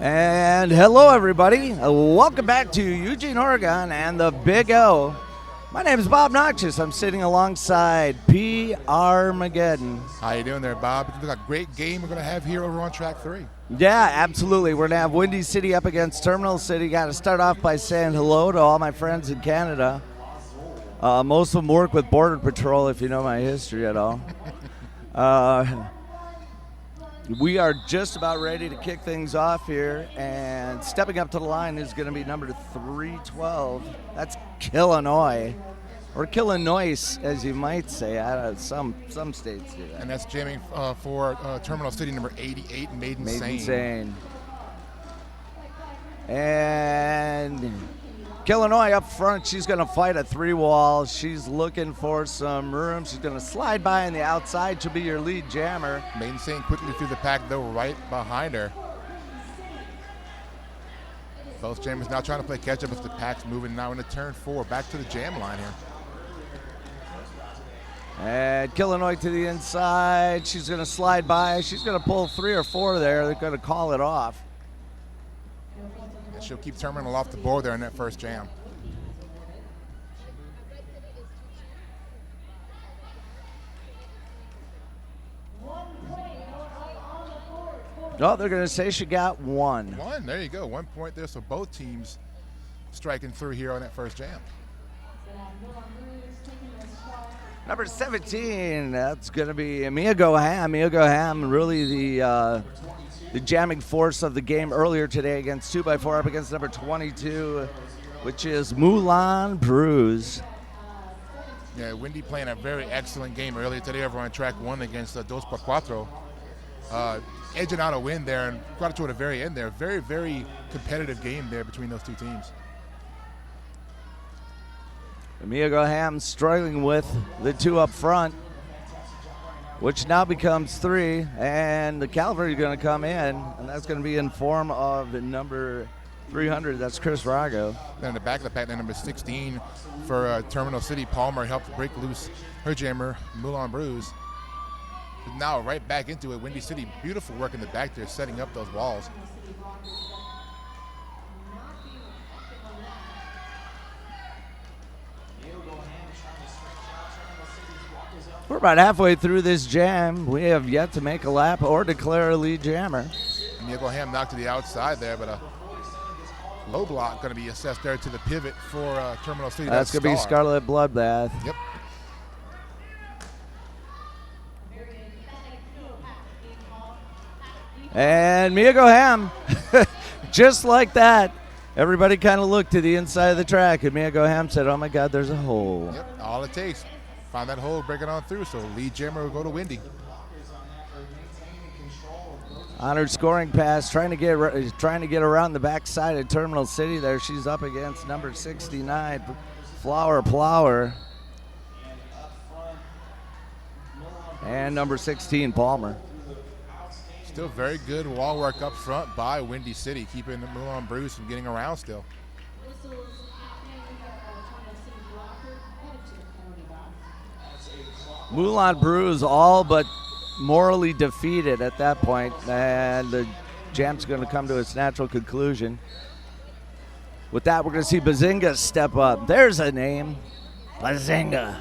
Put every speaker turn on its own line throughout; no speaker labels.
And hello, everybody. Welcome back to Eugene, Oregon, and the Big O. My name is Bob Noxious. I'm sitting alongside P. Armageddon.
How you doing there, Bob? It's a great game we're going to have here over on track 3.
Yeah, absolutely. We're going to have Windy City up against Terminal City. Got to start off by saying hello to all my friends in Canada. Most of them work with Border Patrol, if you know my history at all. We are just about ready to kick things off here, and stepping up to the line is going to be number 312. That's Illinois, or Illinois, as you might say. Some states do that.
And that's jamming for Terminal City number 88, Maiden Sane.
And Illinois up front, she's going to fight a 3-wall. She's looking for some room. She's going to slide by on the outside. She'll be your lead jammer.
Maiden Sane quickly through the pack, though, right behind her. Both jammers now trying to play catch-up with the pack's moving now into turn 4. Back to the jam line here.
And Illinois to the inside. She's going to slide by. She's going to pull 3 or 4 there. They're going to call it off.
She'll keep Terminal off the board there in that first jam.
Oh, they're going to say she got 1.
There you go. 1 point there. So both teams striking through here on that first jam.
Number 17, that's going to be Mia Goham. Mia Goham, really the jamming force of the game earlier today against 2x4 up against number 22, which is Moulin Bruise.
Yeah, Windy playing a very excellent game earlier today over on track 1 against Dos por Cuatro. Edging out a win there and got it toward the very end there. Very, very competitive game there between those two teams.
Mia Goham struggling with the 2 up front, which now becomes 3, and the cavalry is going to come in, and that's going to be in form of the number 300. That's Chris Rago.
Then in the back of the pack, then number 16 for Terminal City, Palmer helped break loose her jammer, Moulin Bruise. Now right back into it, Windy City, beautiful work in the back there, setting up those walls.
We're about halfway through this jam. We have yet to make a lap or declare a lead jammer.
Mia Goham knocked to the outside there, but a low block going to be assessed there to the pivot for Terminal City.
That's going to be Scarlet Bloodbath.
Yep.
And Mia Goham, just like that, everybody kind of looked to the inside of the track, and Mia Goham said, oh my God, there's a hole.
Yep, all it takes. Find that hole, break it on through, so lead jammer will go to Windy.
Honored scoring pass, trying to get around the backside of Terminal City there. She's up against number 69, Flower Plower. And number 16, Palmer.
Still very good wall work up front by Windy City, keeping the Moulin Bruise from getting around still.
Moulin Bruise all but morally defeated at that point, and the jam's going to come to its natural conclusion. With that, we're going to see Bazinga step up. There's a name, Bazinga.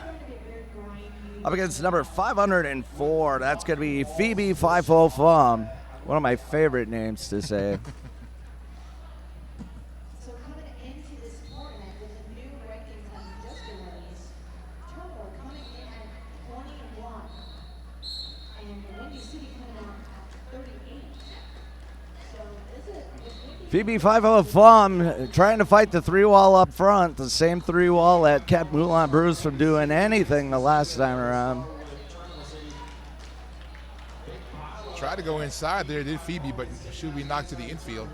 Up against number 504, that's going to be Phoebe 505. One of my favorite names to say.
So coming into this tournament with the new rankings on yesterday's total coming in at 21, and Windy City coming out at 38. So is it?
Phoebe 505 trying to fight the 3-wall up front, the same 3-wall that kept Moulin Bruise from doing anything the last time around.
Tried to go inside there, did Phoebe, but should be knocked to the infield.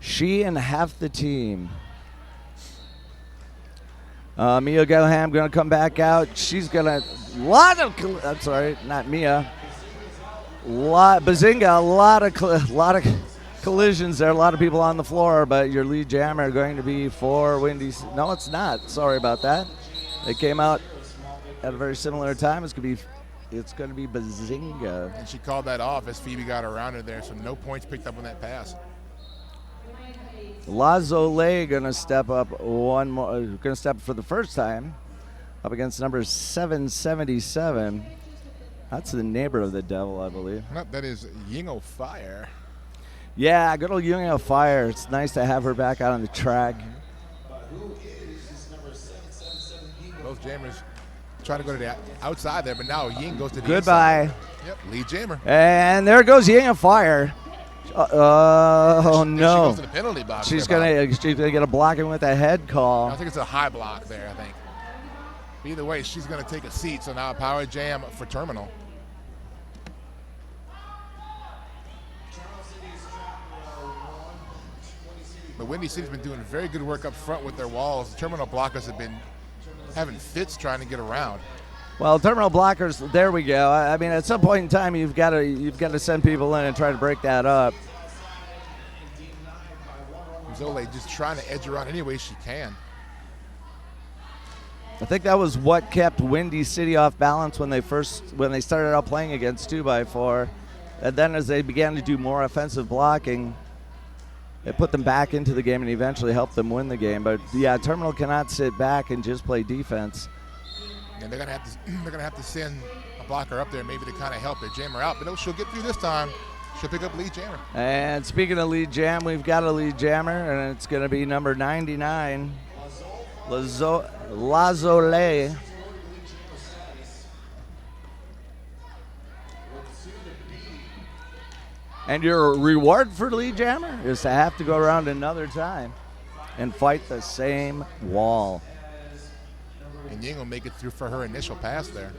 She and half the team. Mia Goham going to come back out. She's going to, I'm sorry, not Mia. Bazinga, a lot of collisions there, a lot of people on the floor, but your lead jammer going to be for Windy. No, it's not. Sorry about that. They came out at a very similar time. It's going to be it's going to be Bazinga.
And she called that off as Phoebe got around her there, so no points picked up on that pass.
Lazole going to step up one more, going to step for the first time up against number 777. That's the neighbor of the devil, I believe.
Nope, that is Yingo Fire.
Yeah, good old Yingo Fire. It's nice to have her back out on the track.
Both jammers trying to go to the outside there, but now Ying goes to the
Goodbye.
inside. Yep, lead jammer.
And there goes Yingo Fire. Oh
She
no!
goes to the penalty box.
She's
there,
gonna get a blocking with a head call.
I think it's a high block there, I think. Either way, she's going to take a seat, so now a power jam for Terminal. But Windy City's been doing very good work up front with their walls. The Terminal blockers have been having fits trying to get around.
Well, terminal blockers. There we go. I mean, at some point in time, you've got to send people in and try to break that up.
Zole just trying to edge around any way she can.
I think that was what kept Windy City off balance when they started out playing against 2x4, and then as they began to do more offensive blocking, it put them back into the game and eventually helped them win the game. But yeah, Terminal cannot sit back and just play defense.
And they're gonna have to send a blocker up there maybe to kind of help their jammer out. But she'll get through this time. She'll pick up lead jammer.
And speaking of lead jam, we've got a lead jammer, and it's going to be number 99, Lazole. And your reward for lead jammer is to have to go around another time and fight the same wall.
And Ying will make it through for her initial pass there.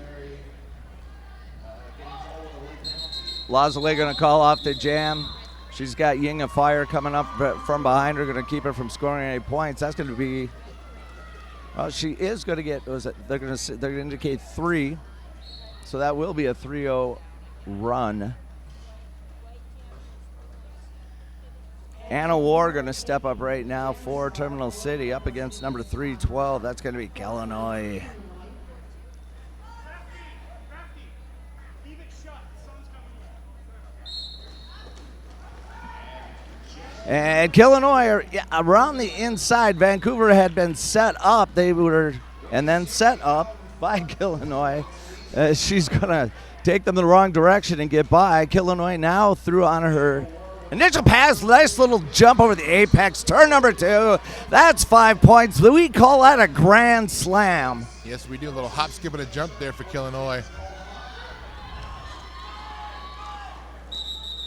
Lazole going to call off the jam. She's got Ying of Fire coming up from behind her, going to keep her from scoring any points. That's going to be, well, she is going to get, they're going to indicate 3. So that will be a 3-0 run. Anna War going to step up right now for Terminal City up against number 312. That's going to be Illinois. And Illinois are around the inside. Vancouver had been set up. And then set up by Illinois. She's going to take them the wrong direction and get by. Illinois now threw on her initial pass. Nice little jump over the apex. Turn number 2. That's 5 points. We call that a grand slam.
Yes, we do a little hop, skip, and a jump there for Illinois.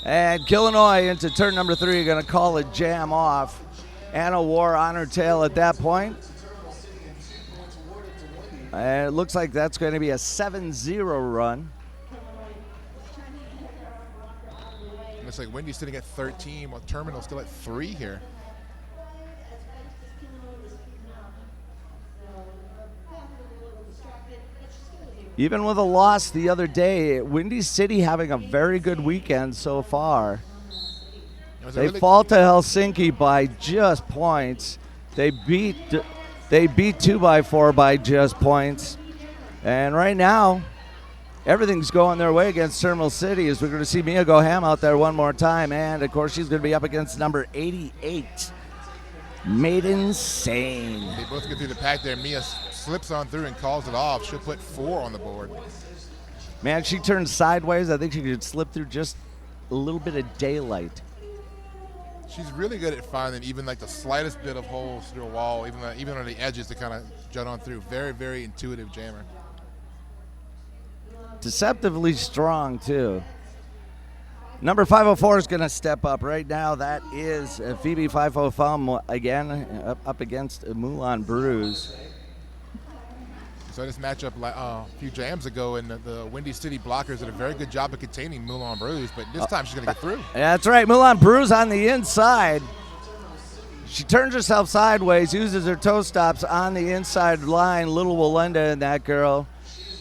And Illinois into turn number 3, going to call a jam off. Anna War on her tail at that point. And it looks like that's going to be a 7-0 run.
Looks like Wendy's sitting at 13, while Terminal's still at 3 here.
Even with a loss the other day, Windy City having a very good weekend so far. They fall to Helsinki by just points. They beat 2x4 by just points. And right now, everything's going their way against Terminal City as we're going to see Mia go ham out there one more time. And, of course, she's going to be up against number 88, Maiden Sane.
They both get through the pack there. Mia slips on through and calls it off. She'll put 4 on the board.
Man, she turned sideways. I think she could slip through just a little bit of daylight.
She's really good at finding even like the slightest bit of holes through a wall, even on the edges to kind of jut on through. Very, very intuitive jammer.
Deceptively strong, too. Number 504 is going to step up right now. That is Phoebe 505 again, up against Moulin Bruise.
So this matchup a few jams ago, and the Windy City blockers did a very good job of containing Moulin Bruise, but this time she's going to get through.
That's right, Moulin Bruise on the inside. She turns herself sideways, uses her toe stops on the inside line. Little Walenda in that girl.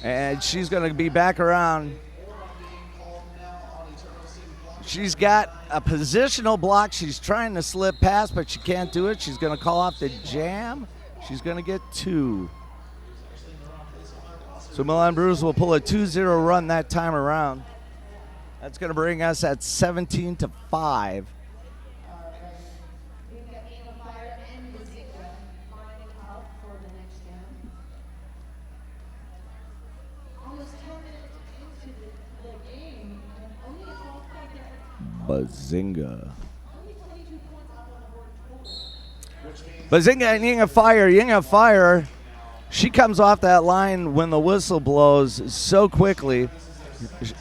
And she's going to be back around. She's got a positional block. She's trying to slip past, but she can't do it. She's going to call off the jam. She's going to get 2. So Milan Brews will pull a 2-0 run that time around. That's going to bring us at 17-5.
We've got King of Fire and Bazinga lining up for the next jam. Almost 10 minutes into the game, and only a 12-point difference.
Bazinga.
Only 22 points up on the board total.
Bazinga and Ying of Fire. Ying of Fire, she comes off that line when the whistle blows so quickly.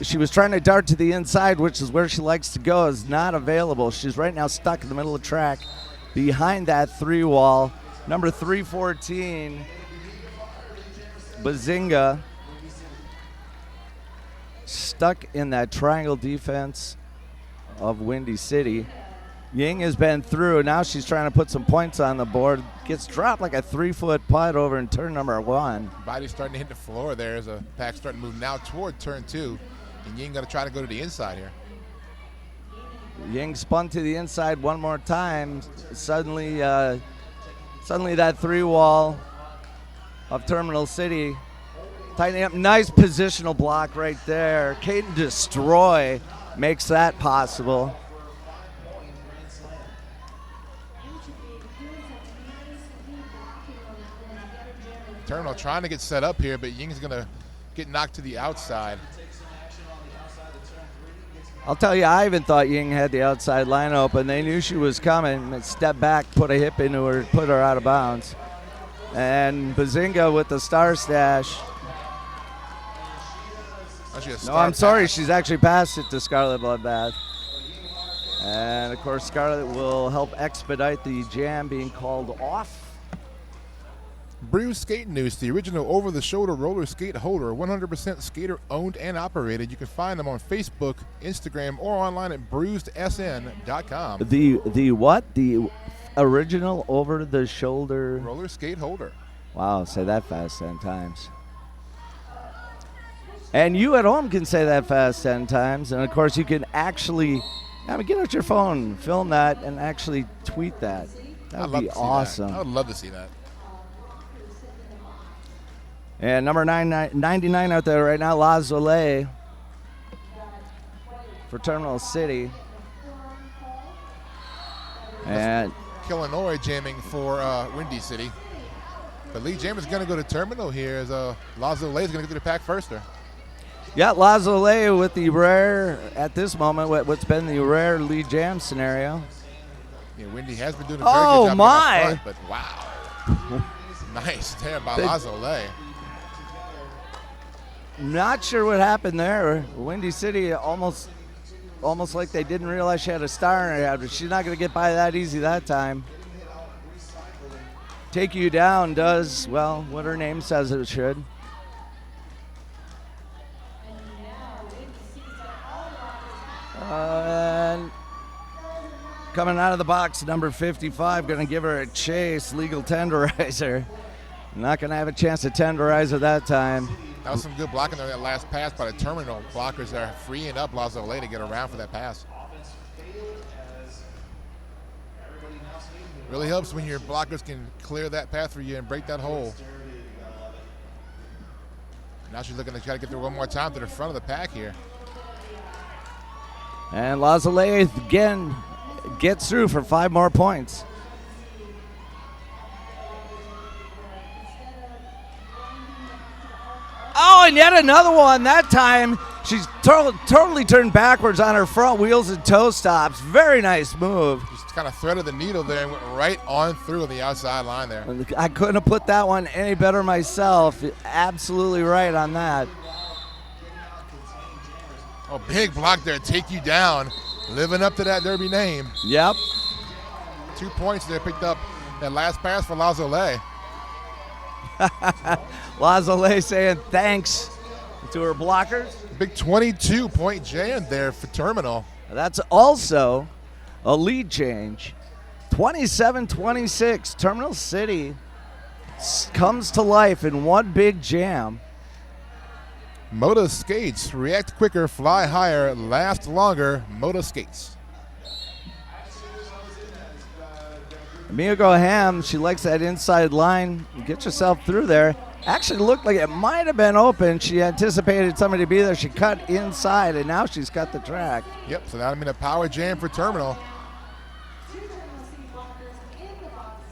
She was trying to dart to the inside, which is where she likes to go, is not available. She's right now stuck in the middle of the track behind that 3 wall. Number 314, Bazinga, stuck in that triangle defense of Windy City. Ying has been through. Now she's trying to put some points on the board. Gets dropped like a 3-foot putt over in turn number 1.
Body's starting to hit the floor there as a pack starting to move now toward turn 2. And Ying got to try to go to the inside here.
Ying spun to the inside one more time. Suddenly that 3 wall of Terminal City tightening up. Nice positional block right there. Caden Destroy makes that possible.
Terminal trying to get set up here, but Ying's going to get knocked to the outside.
I'll tell you, I even thought Ying had the outside line open. They knew she was coming. Step back, put a hip into her, put her out of bounds. And Bazinga with the star stash. No, I'm sorry. She's actually passed it to Scarlet Bloodbath. And, of course, Scarlet will help expedite the jam being called off.
Brews Skate News, the original over-the-shoulder roller skate holder, 100% skater owned and operated. You can find them on Facebook, Instagram, or online at bruisedsn.com.
The what? The original over-the-shoulder
roller skate holder.
Wow, say that fast 10 times. And you at home can say that fast 10 times. And, of course, you can actually get out your phone, film that, and actually tweet that. That would be awesome.
I would love to see that.
And number 99 out there right now, La Soleil for Terminal City. And
Illinois jamming for Windy City. But Lee Jam is going to go to Terminal here as La Soleil is going to go to the pack firster.
Yeah, La Soleil with the rare, at this moment, what's been the rare lead jam scenario.
Yeah, Windy has been doing a very good job
my.
Front, but wow. Nice there by La Soleil.
Not sure what happened there. Windy City almost like they didn't realize she had a star in her head, but she's not going to get by that easy that time. Take You Down does, well, what her name says it should. And coming out of the box, number 55, going to give her a chase, legal tenderizer. Not going to have a chance to tenderize her that time.
That was some good blocking there, that last pass by the Terminal. Blockers are freeing up La Soleil to get around for that pass. Really helps when your blockers can clear that path for you and break that hole. Now she's looking to try to get there one more time to the front of the pack here.
And La Soleil again gets through for 5 more points. Oh, and yet another one. That time, she's totally turned backwards on her front wheels and toe stops. Very nice move.
Just kind of threaded the needle there and went right on through on the outside line there.
I couldn't have put that one any better myself. Absolutely right on that.
Oh, big block there. Take You Down. Living up to that Derby name.
Yep.
2 points there picked up that last pass for La Soleil.
La Soleil saying thanks to her blockers.
Big 22-point jam there for Terminal.
That's also a lead change. 27-26. Terminal City comes to life in one big jam.
Moto Skates. React quicker, fly higher, last longer. Moto Skates.
Mia Goham, she likes that inside line. Get yourself through there. Actually looked like it might have been open. She anticipated somebody to be there. She cut inside, and now she's cut the track.
Yep, so now I'm in a power jam for Terminal.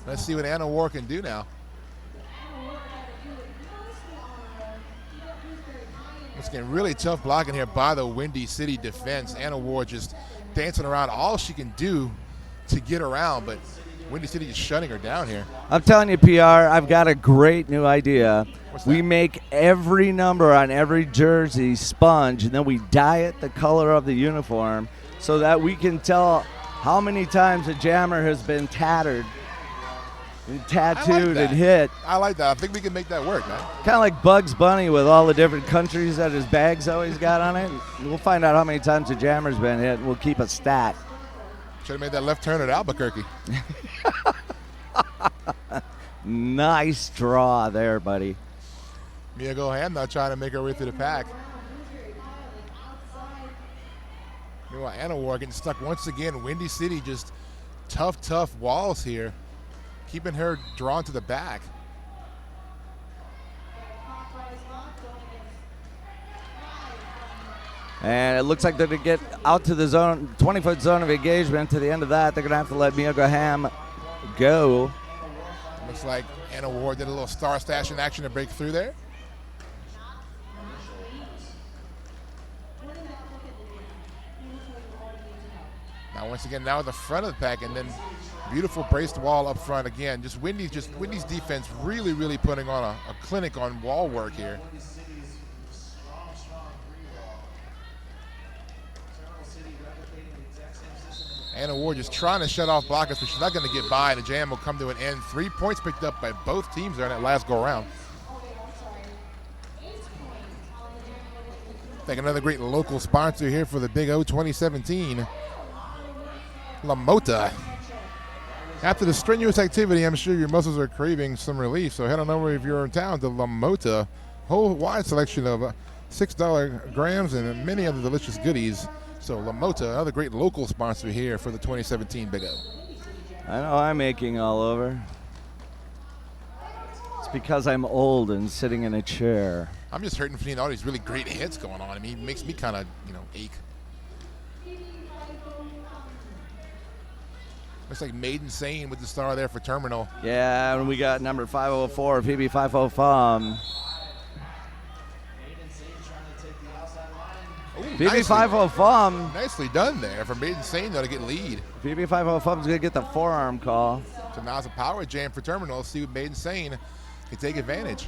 Let's see what Anna Ward can do now. It's getting really tough blocking here by the Windy City defense. Anna Ward just dancing around all she can do to get around, but Windy City is shutting her down here.
I'm telling you, PR, I've got a great new idea.
What's that?
We make every number on every jersey sponge, and then we dye it the color of the uniform so that we can tell how many times a jammer has been tattered and tattooed and hit.
I like that. I think we can make that work, man.
Kind of like Bugs Bunny with all the different countries that his bag's always got on it. We'll find out how many times the jammer's been hit, and we'll keep a stat.
Should have made that left turn at Albuquerque.
Nice draw there, buddy.
Mia Gohan now trying to make her way through the pack. Meanwhile, Anna Ward getting stuck once again. Windy City just tough walls here, keeping her drawn to the back.
And it looks like they're going to get out to the zone, 20-foot zone of engagement. To the end of that, they're going to have to let Mia Graham go.
Looks like Anna Ward did a little star stash in action to break through there. Now once again, now at the front of the pack, and then beautiful braced wall up front again. Windy's defense really putting on a clinic on wall work here. Anna Ward just trying to shut off blockers, but she's not going to get by, and the jam will come to an end. 3 points picked up by both teams there in that last go-around. I think another great local sponsor here for the Big O 2017, La Mota. After the strenuous activity, I'm sure your muscles are craving some relief, so head on over if you're in town to La Mota. Whole wide selection of $6 grams and many other delicious goodies. So La Mota, another great local sponsor here for the 2017 Big O.
I know I'm aching all over. It's because I'm old and sitting in a chair.
I'm just hurting from all these really great hits going on. I mean, it makes me kind of, ache. Looks like Maiden Sane with the star there for Terminal.
Yeah, and we got number 504, Phoebe 505. Phoebe 505.
Nicely done there for Maiden Sane, though, to get lead.
Phoebe 505 is going to get the forearm call.
So now it's a power jam for Terminal. Let's see if Maiden Sane can take advantage.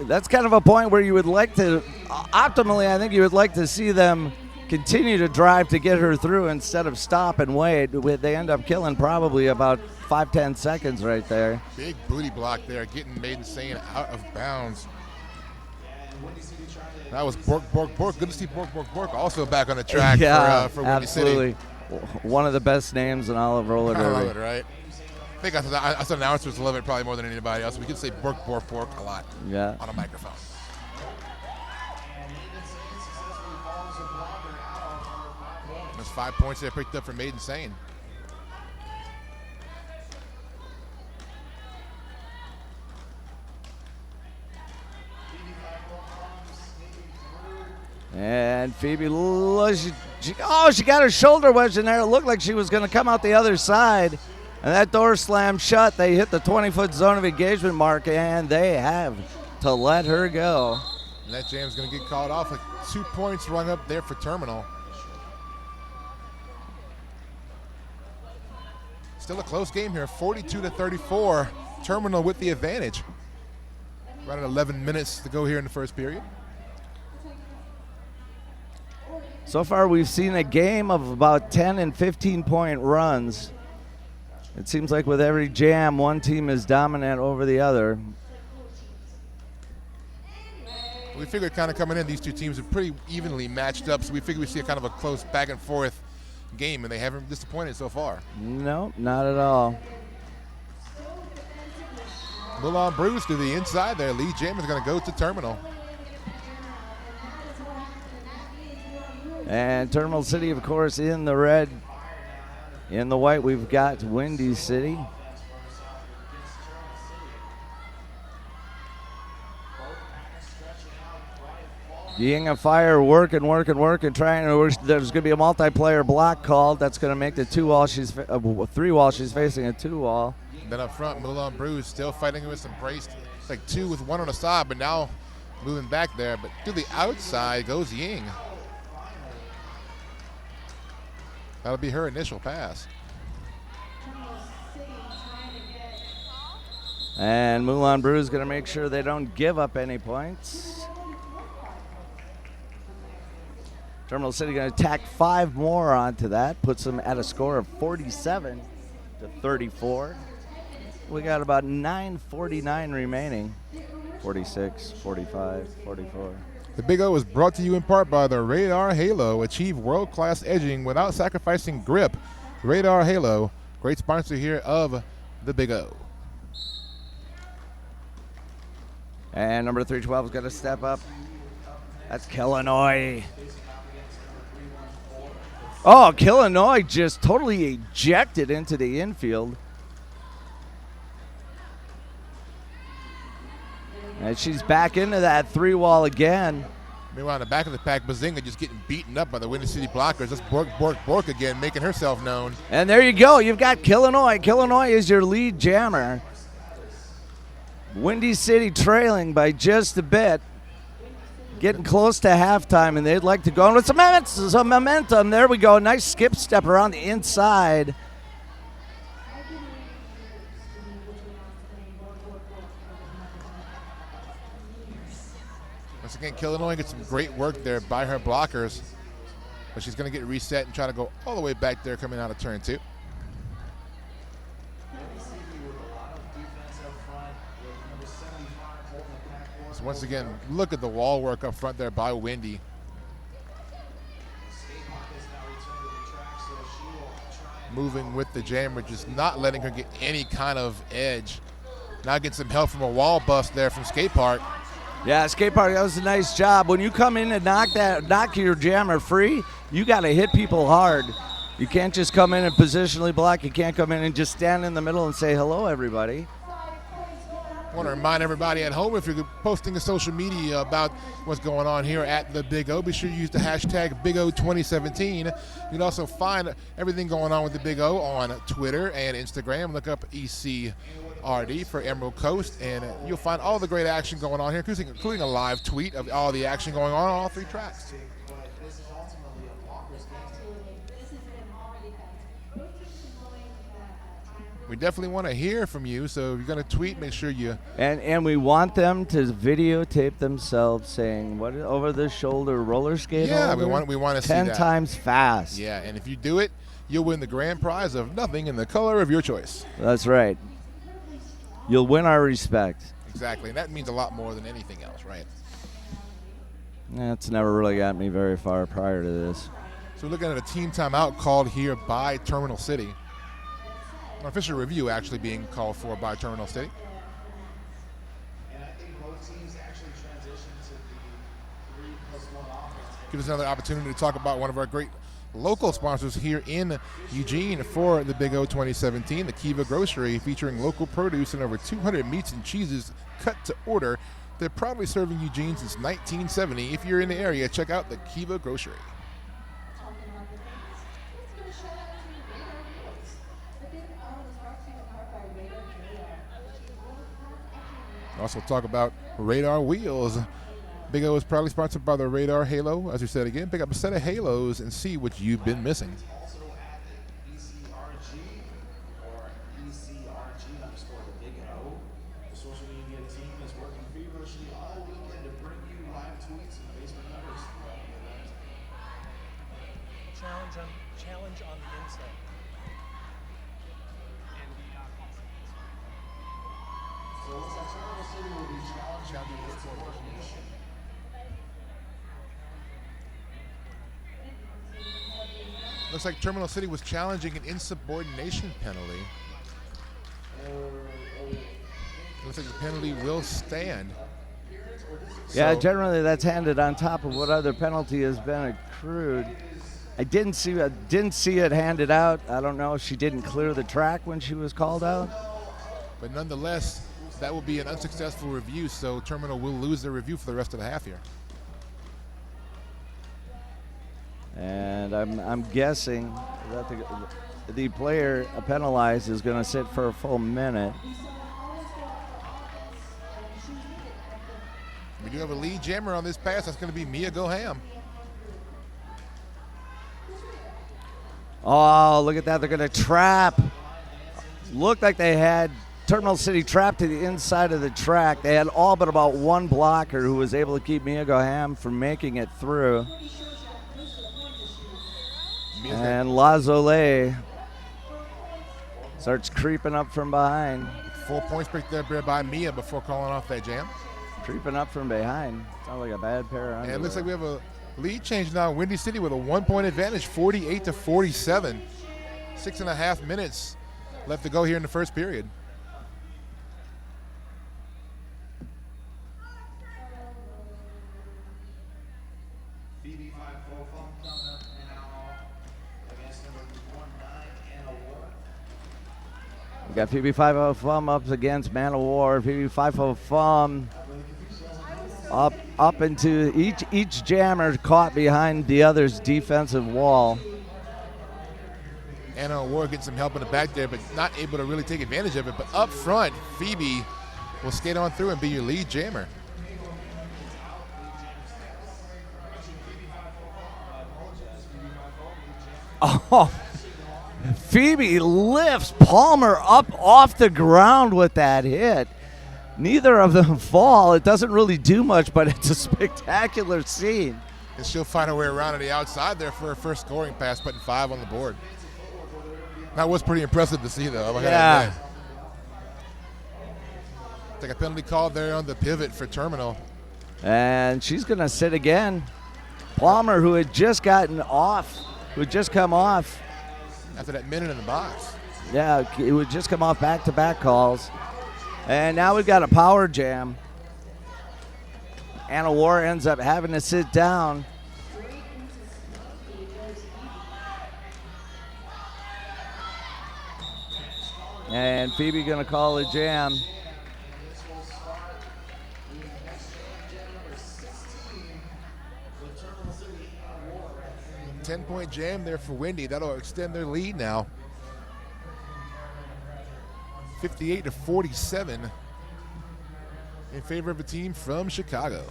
That's kind of a point where you would like to, optimally, I think you would like to see them continue to drive to get her through instead of stop and wait. They end up killing probably about 5-10 seconds right there.
Big booty block there, getting Maiden Sane out of bounds. That was Bork. Good to see Bork also back on the track for Windy
absolutely.
City.
One of the best names in all of roller derby.
I love it, right? I think us announcers love it probably more than anybody else. We could say Bork a lot on a microphone. There's 5 points there picked up for Maiden Sane.
And Phoebe, she got her shoulder wedged in there. It looked like she was going to come out the other side. And that door slammed shut. They hit the 20-foot zone of engagement mark, and they have to let her go.
And that jam's going to get called off. Like 2 points rung up there for Terminal. Still a close game here, 42-34. Terminal with the advantage. Right at 11 minutes to go here in the first period.
So far, we've seen a game of about 10 and 15-point runs. It seems like with every jam, one team is dominant over the other.
We figured kind of coming in, these two teams are pretty evenly matched up, so we figured we'd see a kind of a close back and forth game, and they haven't disappointed so far.
No, not at all.
Moulin Bruce to the inside there. Lee Jam is going to go to Terminal.
And Terminal City, of course, in the red. In the white, we've got Windy City. Being a fire, working, trying to. There's going to be a multiplayer block called. That's going to make the 2-wall. She's 3-wall. She's facing a 2-wall.
Then up front, Moulin Bruce still fighting with some brace. It's like 2 with 1 on the side, but now moving back there. But to the outside goes Ying. That'll be her initial pass.
And Moulin Bruce is going to make sure they don't give up any points. Terminal City going to tack 5 more onto that, puts them at a score of 47 to 34. We got about 9:49 remaining. 46, 45, 44.
The Big O is brought to you in part by the Radar Halo. Achieve world-class edging without sacrificing grip. Radar Halo, great sponsor here of the Big O.
And number 312 is going to step up. That's Illinois. Oh, Illinois just totally ejected into the infield. And she's back into that 3-wall again.
Meanwhile, in the back of the pack, Bazinga just getting beaten up by the Windy City blockers. That's Bork again, making herself known.
And there you go. You've got Illinois. Illinois is your lead jammer. Windy City trailing by just a bit. Getting close to halftime, and they'd like to go. And with some momentum. There we go. Nice skip step around the inside.
Once again, Illinois gets some great work there by her blockers. But she's going to get reset and try to go all the way back there coming out of turn 2. So once again, look at the wall work up front there by Windy. Moving with the jammer, just not letting her get any kind of edge. Now get some help from a wall bust there from Skate Park.
Yeah, Skate Park, that was a nice job. When you come in and knock your jammer free, you got to hit people hard. You can't just come in and positionally block. You can't come in and just stand in the middle and say hello, everybody.
I want to remind everybody at home, if you're posting to social media about what's going on here at the Big O, be sure you use the hashtag BigO2017. You can also find everything going on with the Big O on Twitter and Instagram. Look up ECRD for Emerald Coast, and you'll find all the great action going on here, including a live tweet of all the action going on all 3 tracks. We definitely want to hear from you, so if you're going to tweet, make sure you...
And we want them to videotape themselves saying, what, over the shoulder roller skate?
Yeah, we want to see that.
10 times fast.
Yeah, and if you do it, you'll win the grand prize of nothing in the color of your choice.
That's right. You'll win our respect.
Exactly, and that means a lot more than anything else, right?
That's never really got me very far prior to this.
So we're looking at a team timeout called here by Terminal City. An official review actually being called for by Terminal City.
And I think both teams actually transitioned to the 3+1 offense.
Give us another opportunity to talk about one of our great local sponsors here in Eugene for the Big O 2017, the Kiva Grocery, featuring local produce and over 200 meats and cheeses cut to order. They're proudly serving Eugene since 1970. If you're in the area, check out the Kiva Grocery. Also talk about Radar Wheels. Big O is proudly sponsored by the Radar Halo. As we said again, pick up a set of halos and see what you've been missing.
Also at ECRG or ECRG_the Big O. The social media team is working feverishly all weekend to bring you live tweets and Facebook numbers throughout the event.
Challenge on the inside.
So it looks like Terminal City will be challenging its coordination.
Looks like Terminal City was challenging an insubordination penalty. Looks like the penalty will stand.
Yeah,
So-
generally that's handed on top of what other penalty has been accrued. I didn't see it handed out. I don't know if she didn't clear the track when she was called out.
But nonetheless, that will be an unsuccessful review, so Terminal will lose their review for the rest of the half here.
And I'm guessing that the player penalized is going to sit for a full minute.
We do have a lead jammer on this pass. That's going to be Mia Goham.
Oh, look at that. They're going to trap. Looked like they had Terminal City trapped to the inside of the track. They had all but about one blocker who was able to keep Mia Goham from making it through. And Lazole starts creeping up from behind.
4 points picked up there by Mia before calling off that jam.
Creeping up from behind. Sounds like a bad pair of
And it looks like
underwear.
we have a lead change now. Windy City with a 1 point advantage, 48-47. 6.5 minutes left to go here in the first period.
Phoebe 5-4 phone coming up now against number 19, Anna Ward.
We got Phoebe 5-0 Fum up against Man of War. Phoebe 5-0 Fum up into each jammer caught behind the other's defensive wall.
Anna Ward getting some help in the back there, but not able to really take advantage of it. But up front, Phoebe will skate on through and be your lead jammer.
Oh, Phoebe lifts Palmer up off the ground with that hit. Neither of them fall. It doesn't really do much, but it's a spectacular scene.
And she'll find her way around on the outside there for her first scoring pass, putting 5 on the board. That was pretty impressive to see, though. I gotta admit. Take a penalty call there on the pivot for Terminal.
And she's going to sit again. Palmer, who had just gotten off, who had just come off.
After that minute in the box.
Yeah, it would just come off back-to-back calls. And now we've got a power jam. Anna War ends up having to sit down. And Phoebe going to call a jam.
10-point jam there for Windy. That'll extend their lead now. 58-47 in favor of a team from Chicago.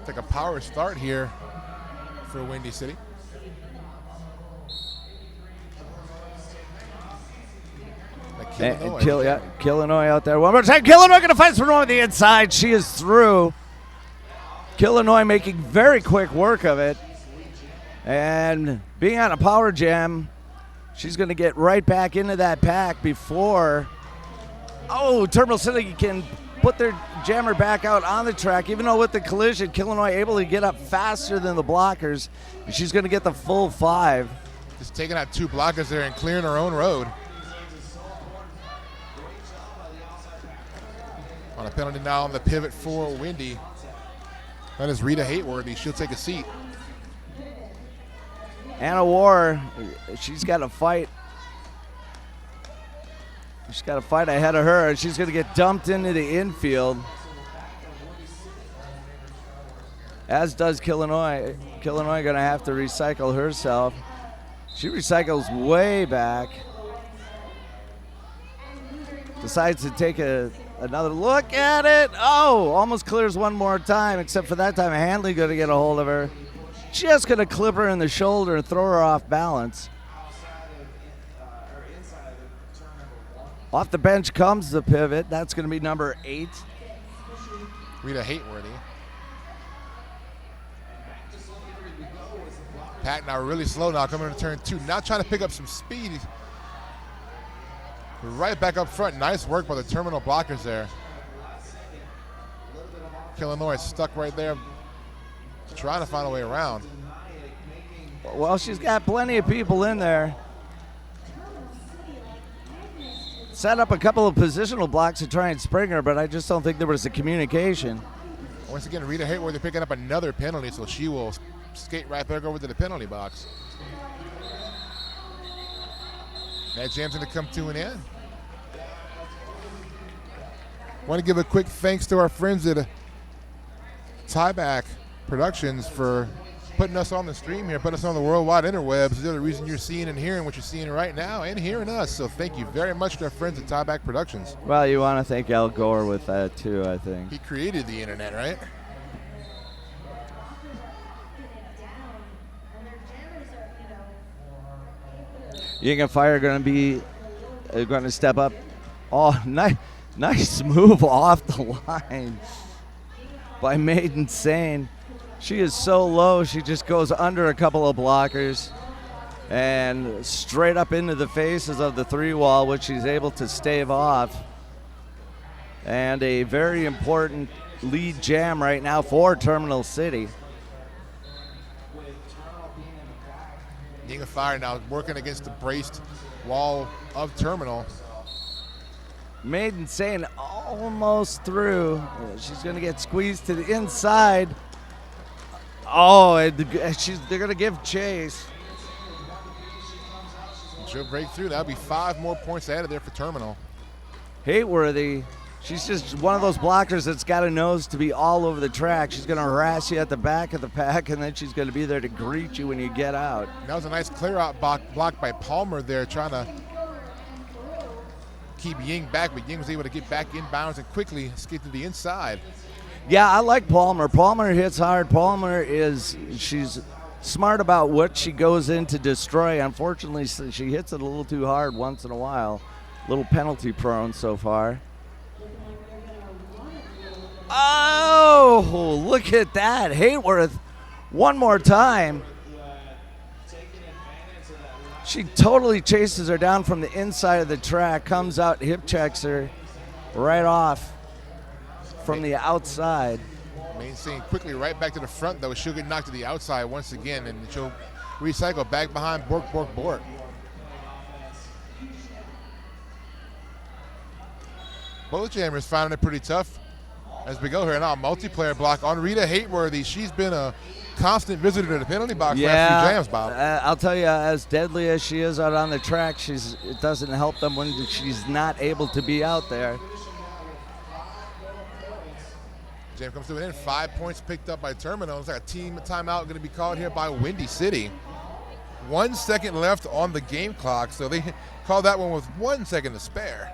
Take a power start here for Windy City.
And Killinois out there. One more time. Killinois going to fight for on the inside. She is through. Killinois making very quick work of it. And being on a power jam, she's going to get right back into that pack before. Oh, Terminal City can put their jammer back out on the track. Even though with the collision, Killinois able to get up faster than the blockers. And she's going to get the full 5.
Just taking out 2 blockers there and clearing her own road. On a penalty now on the pivot for Windy. That is Rita Hateworthy. She'll take a seat.
Anna War, she's got to fight. She's got to fight ahead of her, and she's going to get dumped into the infield. As does Killinois. Killinois going to have to recycle herself. She recycles way back. Decides to take another look at it. Oh, almost clears one more time, except for that time Hanley going to get a hold of her. Just going to clip her in the shoulder and throw her off balance. Off the bench comes the pivot. That's going to be number 8.
Rita Hateworthy. Pat now really slow now coming into turn 2. Now trying to pick up some speed. Right back up front. Nice work by the Terminal blockers there. Killinois stuck right there, trying to find a way around.
Well, she's got plenty of people in there. set up a couple of positional blocks to try and spring her, but I just don't think there was a communication.
Once again, Rita Hayworth picking up another penalty, so she will skate right back over to the penalty box. That jam's going to come to an end. Want to give a quick thanks to our friends at Tieback Productions for putting us on the stream here, putting us on the worldwide interwebs. They're the reason you're seeing and hearing what you're seeing right now and hearing us. So thank you very much to our friends at Tieback Productions.
Well, you want to thank Al Gore with that too, I think.
He created the internet, right?
Ying and Fire going to step up. Oh, nice move off the line by Maiden Sane. She is so low, she just goes under a couple of blockers and straight up into the faces of the three wall, which she's able to stave off. And a very important lead jam right now for Terminal City.
Ying of Fire now working against the braced wall of Terminal.
Maiden Sane almost through. She's going to get squeezed to the inside. Oh, and they're going to give chase.
She'll break through. That'll be 5 more points added there for Terminal.
Hateworthy. She's just one of those blockers that's got a nose to be all over the track. She's going to harass you at the back of the pack, and then she's going to be there to greet you when you get out.
That was a nice clear-out block by Palmer there, trying to keep Ying back, but Ying was able to get back inbounds and quickly skate to the inside.
Yeah, I like Palmer. Palmer hits hard. She's smart about what she goes in to destroy. Unfortunately, she hits it a little too hard once in a while. A little penalty prone so far. Oh, look at that. Hayworth, one more time. She totally chases her down from the inside of the track, comes out, hip checks her right off from the outside.
Mainstaying quickly right back to the front, though. She'll get knocked to the outside once again, and she'll recycle back behind Bork. Both jammers finding it pretty tough as we go here. Now, multiplayer block on Rita Hateworthy. She's been a constant visitor to the penalty box for a few jams, Bob.
I'll tell you, as deadly as she is out on the track, it doesn't help them when she's not able to be out there.
Jam comes to an end. 5 points picked up by Terminal. It's like a team timeout going to be called here by Windy City. 1 second left on the game clock, so they call that one with 1 second to spare.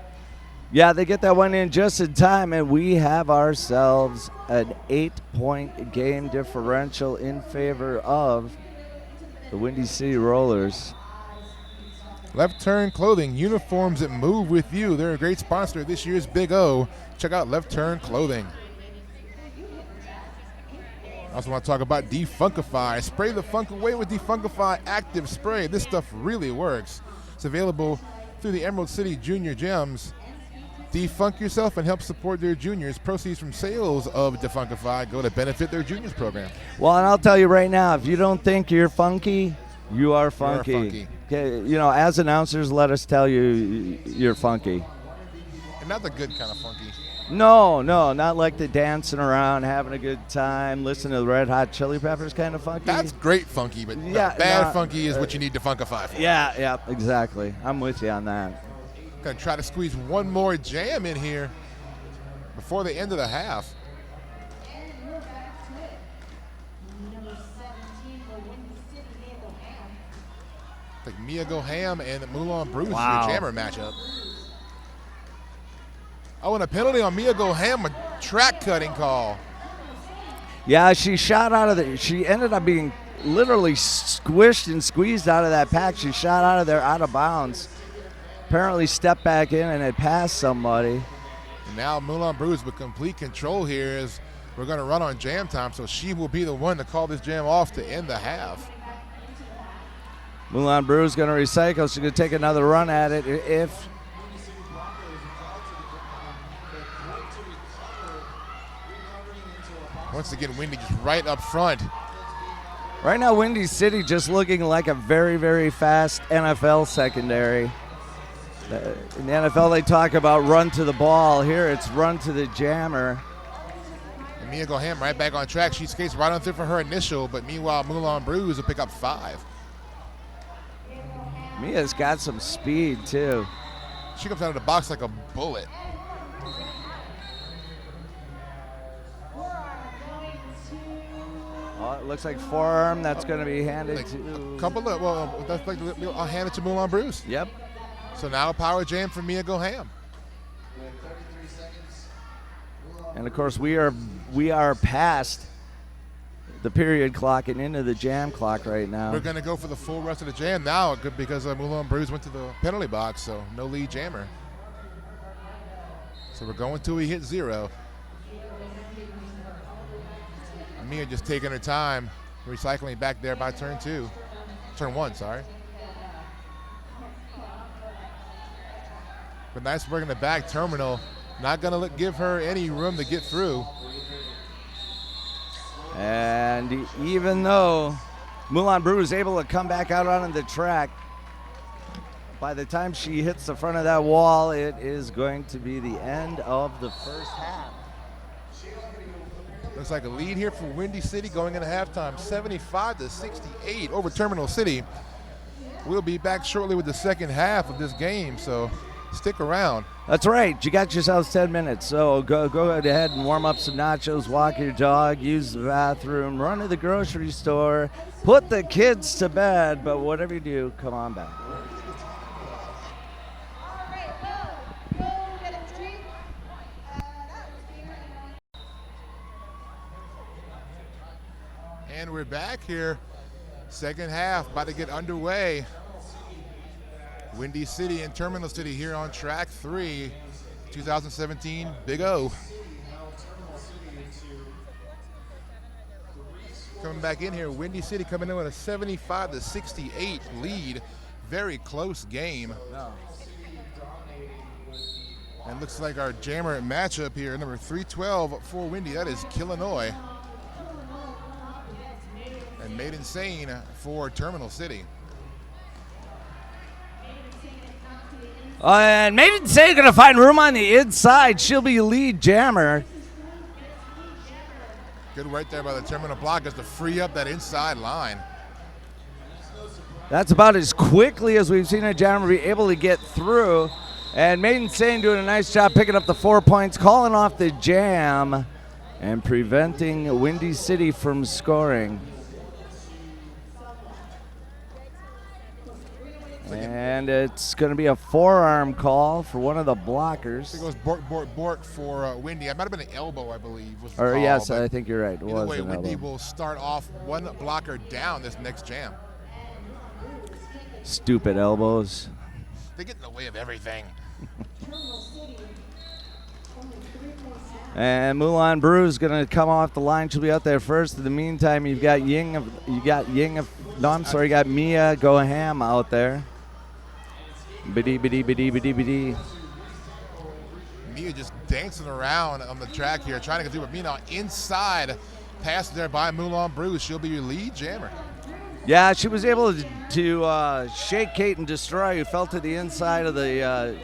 Yeah, they get that one in just in time, and we have ourselves an 8-point game differential in favor of the Windy City Rollers.
Left Turn Clothing, uniforms that move with you. They're a great sponsor of this year's Big O. Check out Left Turn Clothing. I also want to talk about Defunkify. Spray the funk away with Defunkify Active Spray. This stuff really works. It's available through the Emerald City Junior Gems. Defunk yourself and help support their juniors. Proceeds from sales of Defunkify go to benefit their juniors program.
Well, and I'll tell you right now, if you don't think you're funky, you are funky.
You are funky.
Okay, you know, as announcers, let us tell you you're funky.
And not the good kind of funky.
No, not like the dancing around, having a good time, listening to the Red Hot Chili Peppers kind of funky.
That's great funky, but bad funky is what you need Defunkify for.
Yeah, exactly. I'm with you on that.
Gonna try to squeeze one more jam in here before the end of the half.
And we're back to it. Number 17 for Windy City, Mia Goham.
Like Mia Goham and Moulin Bruce,
Wow.
your jammer matchup. Oh, and a penalty on Mia Goham, a track cutting call.
Yeah, she ended up being literally squished and squeezed out of that pack. She shot out of there out of bounds. Apparently stepped back in and had passed somebody.
And now Moulin Bruce with complete control here as we're going to run on jam time, so she will be the one to call this jam off to end the half.
Moulin Bruce going to recycle. She's going to take another run at it if...
Once again, Windy just right up front.
Right now, Windy City just looking like a very, very fast NFL secondary. In the NFL, they talk about run to the ball. Here, it's run to the jammer.
And Mia Goham right back on track. She skates right on through for her initial, but meanwhile, Moulin Bruise will pick up 5.
Mia's got some speed, too.
She comes out of the box like a bullet.
Oh, it looks like forearm. That's going to be handed
Like
to...
a couple of, well, that's like, I'll hand it to Moulin Bruise.
Yep.
So now a power jam for Mia Goham.
And, of course, we are past the period clock and into the jam clock right now.
We're going to go for the full rest of the jam now because Moulin Bruise went to the penalty box, so no lead jammer. So we're going till we hit 0. Mia just taking her time, recycling back there by turn 1, sorry. But nice work in the back terminal. Not going to give her any room to get through.
And even though Moulin Bruise is able to come back out onto the track, by the time she hits the front of that wall, it is going to be the end of the first half.
Looks like a lead here for Windy City going into halftime, 75-68 over Terminal City. We'll be back shortly with the second half of this game, so stick around.
That's right. You got yourselves 10 minutes, so go ahead and warm up some nachos, walk your dog, use the bathroom, run to the grocery store, put the kids to bed, but whatever you do, come on back.
And we're back here. Second half about to get underway. Windy City and Terminal City here on track 3, 2017 Big O. Coming back in here, Windy City coming in with a 75-68 lead. Very close game. And looks like our jammer matchup here, number 312 for Windy, that is Illinois. And Made Insane for Terminal City.
And Made Insane going to find room on the inside. She'll be lead jammer.
Good right there by the terminal block as to free up that inside line.
That's about as quickly as we've seen a jammer be able to get through. And Made Insane doing a nice job picking up the 4 points, calling off the jam, and preventing Windy City from scoring. And it's going to be a forearm call for one of the blockers.
It goes Bork for Windy. It might have been an elbow, I believe. Was the
or
call,
yes, I think you're right. It
either
was
way,
an
Windy
elbow.
will start off one blocker down this next jam.
Stupid elbows.
They get in the way of everything.
And Moulin Bruise going to come off the line. She'll be out there first. In the meantime, you got Mia Goham out there. Biddy.
Mia just dancing around on the track here, trying to get through, but Mia inside, passed there by Moulin Bruise. She'll be your lead jammer.
Yeah, she was able to shake Kate and Destroy, who fell to the inside of the,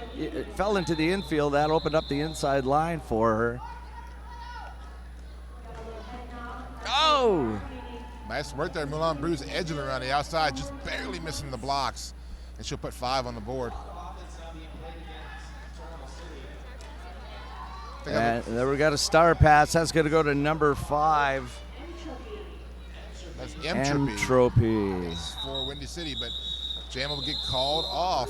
fell into the infield. That opened up the inside line for her. Oh!
Nice work there, Moulin Bruise edging around the outside, just barely missing the blocks. And she'll put 5 on the board.
And then we got a star pass. That's going to go to number 5.
That's
Entropy.
For Windy City, but jam will get called off.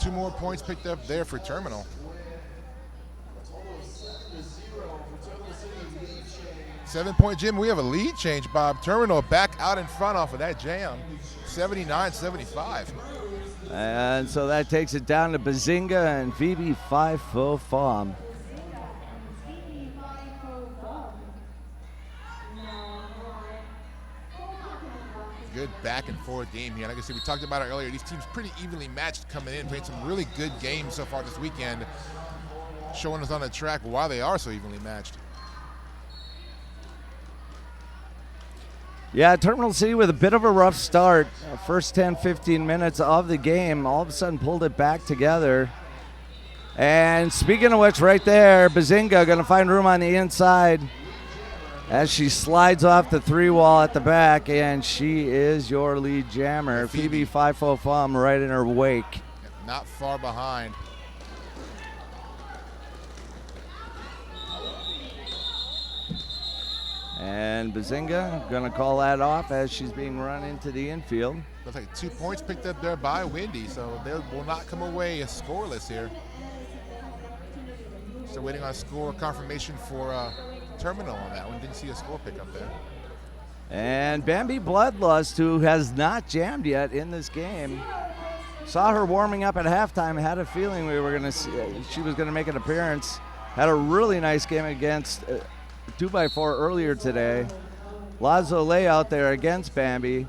2 more points picked up there for Terminal. 7-point jam. We have a lead change, Bob. Terminal back out in front off of that jam. 79-75.
And so that takes it down to Bazinga and Phoebe 5-4.
Good back and forth game here. Like I said, we talked about it earlier. These teams pretty evenly matched coming in, playing some really good games so far this weekend, showing us on the track why they are so evenly matched.
Yeah, Terminal City with a bit of a rough start. First 10, 15 minutes of the game, all of a sudden pulled it back together. And speaking of which, right there, Bazinga going to find room on the inside as she slides off the 3 wall at the back, and she is your lead jammer. Phoebe Fifo-Fum right in her wake.
Not far behind.
And Bazinga going to call that off as she's being run into the infield.
Looks like 2 points picked up there by Windy, so they will not come away scoreless here. Still waiting on a score confirmation for Terminal on that one. Didn't see a score pickup there.
And Bambi Bloodlust, who has not jammed yet in this game, saw her warming up at halftime, had a feeling we were going to see she was going to make an appearance. Had a really nice game against 2x4 earlier today. Lazole out there against Bambi.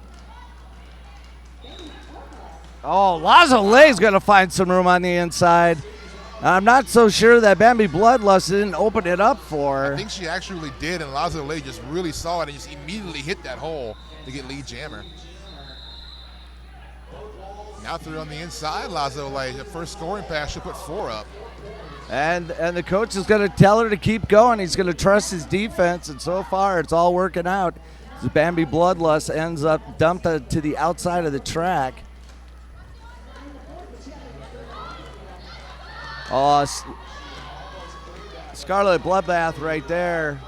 Oh, Lazole is going to find some room on the inside. I'm not so sure that Bambi Bloodlust didn't open it up for her.
I think she actually did, and Lazole just really saw it and just immediately hit that hole to get lead jammer. Now through on the inside, Lazole, the first scoring pass, she'll put 4 up.
And the coach is going to tell her to keep going. He's going to trust his defense, and so far it's all working out. The Bambi Bloodlust ends up dumped to the outside of the track. Oh, Scarlet Bloodbath right there.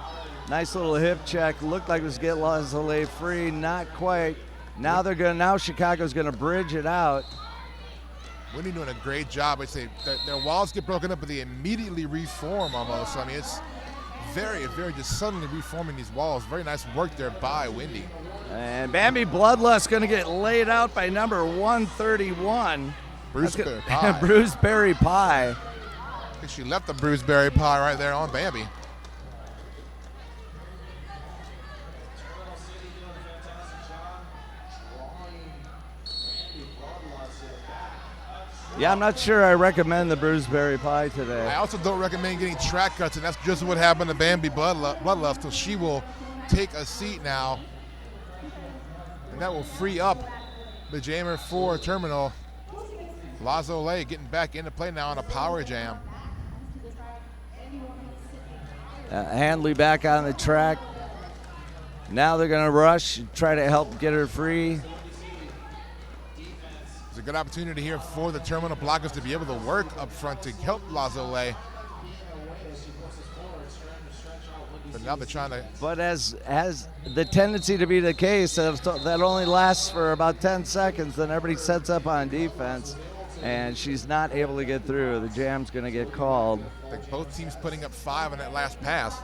Nice little hip check. Looked like it was get Lazole free. Not quite. Now Chicago's going to bridge it out.
Windy doing a great job. I'd say their walls get broken up, but they immediately reform almost. I mean, it's very, very just suddenly reforming these walls. Very nice work there by Windy.
And Bambi Bloodlust going to get laid out by number 131.
Bruceberry Pie.
Bruceberry Pie.
I think she left the Bruceberry Pie right there on Bambi.
Yeah, I'm not sure I recommend the Bruceberry Pie today.
I also don't recommend getting track cuts, and that's just what happened to Bambi Bloodlust, so she will take a seat now. And that will free up the jammer for Terminal. Lazole getting back into play now on a power jam.
Handley back on the track. Now they're going to rush, try to help get her free.
It's a good opportunity here for the Terminal blockers to be able to work up front to help Lazole. But now they're trying to.
But as the tendency to be the case, that only lasts for about 10 seconds, then everybody sets up on defense, and she's not able to get through. The jam's going to get called.
I think both teams putting up 5 on that last pass.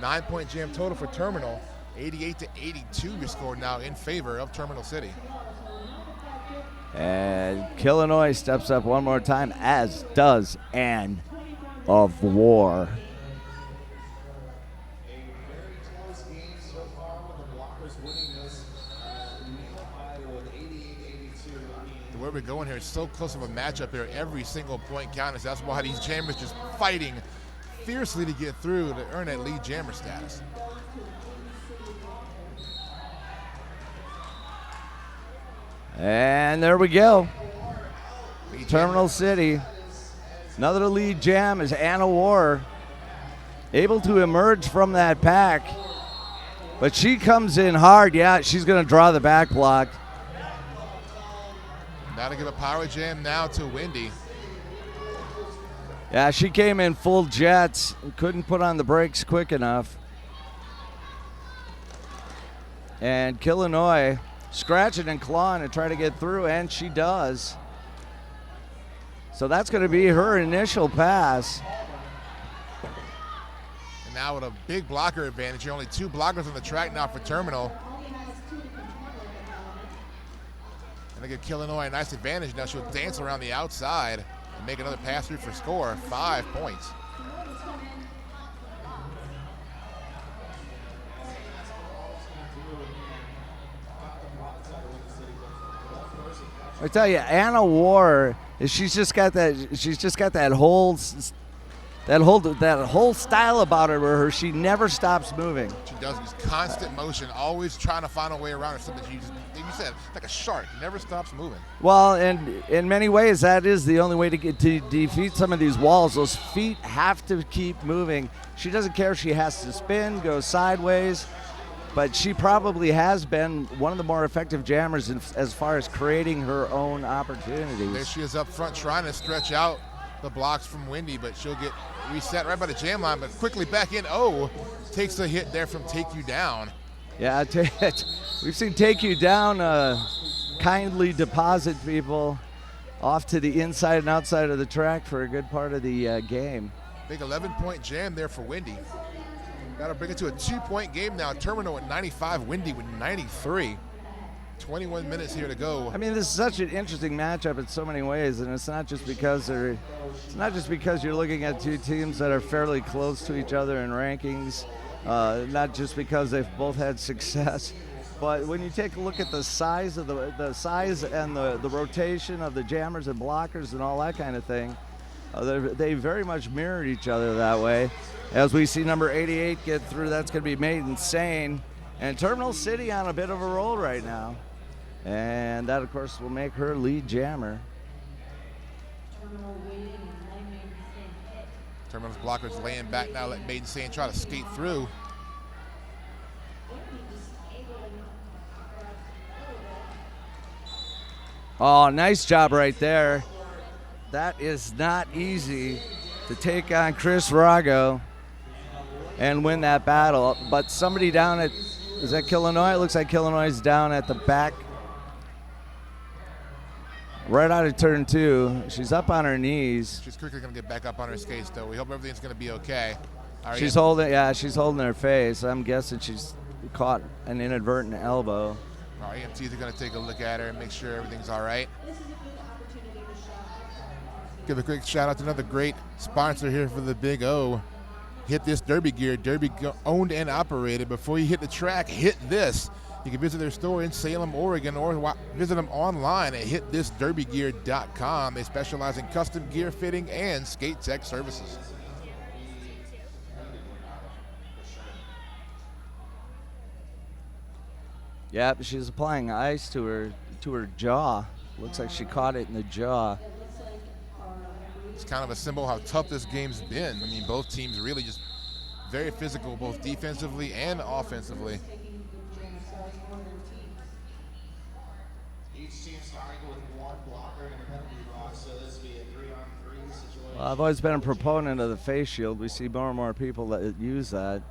9-point jam total for Terminal. 88-82 your score now in favor of Terminal City.
And Illinois steps up one more time, as does Ann of War.
Where we're going here is so close of a matchup here. Every single point counts. That's why these jammers just fighting fiercely to get through to earn that lead jammer status.
And there we go.
Lead
Terminal
jammer.
City. Another lead jam is Anna War able to emerge from that pack. But she comes in hard. Yeah, she's going to draw the back block.
Now to give a power jam now to Windy.
Yeah, she came in full jets. Couldn't put on the brakes quick enough. And Illinois scratching and clawing to try to get through, and she does. So that's going to be her initial pass.
And now with a big blocker advantage. Only 2 blockers on the track now for Terminal. And they give Illinois a nice advantage. Now she'll dance around the outside and make another pass through for score. 5 points.
I tell you, Anna War, she's just got that whole That whole style about her, she never stops moving.
She does this constant motion, always trying to find a way around or something. She just, like you said, like a shark, never stops moving.
Well, and in many ways, that is the only way to defeat some of these walls. Those feet have to keep moving. She doesn't care if she has to spin, go sideways, but she probably has been one of the more effective jammers as far as creating her own opportunities.
There she is up front trying to stretch out the blocks from Wendy, but she'll get reset right by the jam line, but quickly back in. Oh, takes a hit there from Take You Down.
Yeah, we've seen Take You Down kindly deposit people off to the inside and outside of the track for a good part of the game.
Big 11-point jam there for Wendy. Got to bring it to a 2-point game now. Terminal at 95, Wendy with 93. 21 minutes here to go.
I mean, this is such an interesting matchup in so many ways, and it's not just because you're looking at two teams that are fairly close to each other in rankings, not just because they've both had success, but when you take a look at the size of the size and the rotation of the jammers and blockers and all that kind of thing, they very much mirrored each other that way. As we see number 88 get through, that's going to be Made Insane, and Terminal City on a bit of a roll right now. And that, of course, will make her lead jammer.
Terminal's blockers laying back now, let Made Insane try to skate through.
Oh, nice job right there. That is not easy to take on Chris Rago and win that battle. But somebody down at, is that Illinois? It looks like Illinois is down at the back. Right out of turn 2. She's up on her knees.
She's quickly going to get back up on her skates, though. We hope everything's going to be okay.
She's holding her face. I'm guessing she's caught an inadvertent elbow.
Our EMTs are going to take a look at her and make sure everything's all right. Give a quick shout out to another great sponsor here for the Big O. Hit This Derby Gear. Derby owned and operated. Before you hit the track, hit this. You can visit their store in Salem, Oregon, or visit them online at hitthisderbygear.com. They specialize in custom gear fitting and skate tech services.
Yep, she's applying ice to her jaw. Looks like she caught it in the jaw.
It's kind of a symbol how tough this game's been. I mean, both teams really just very physical, both defensively and offensively.
Well, I've always been a proponent of the face shield. We see more and more people that use that.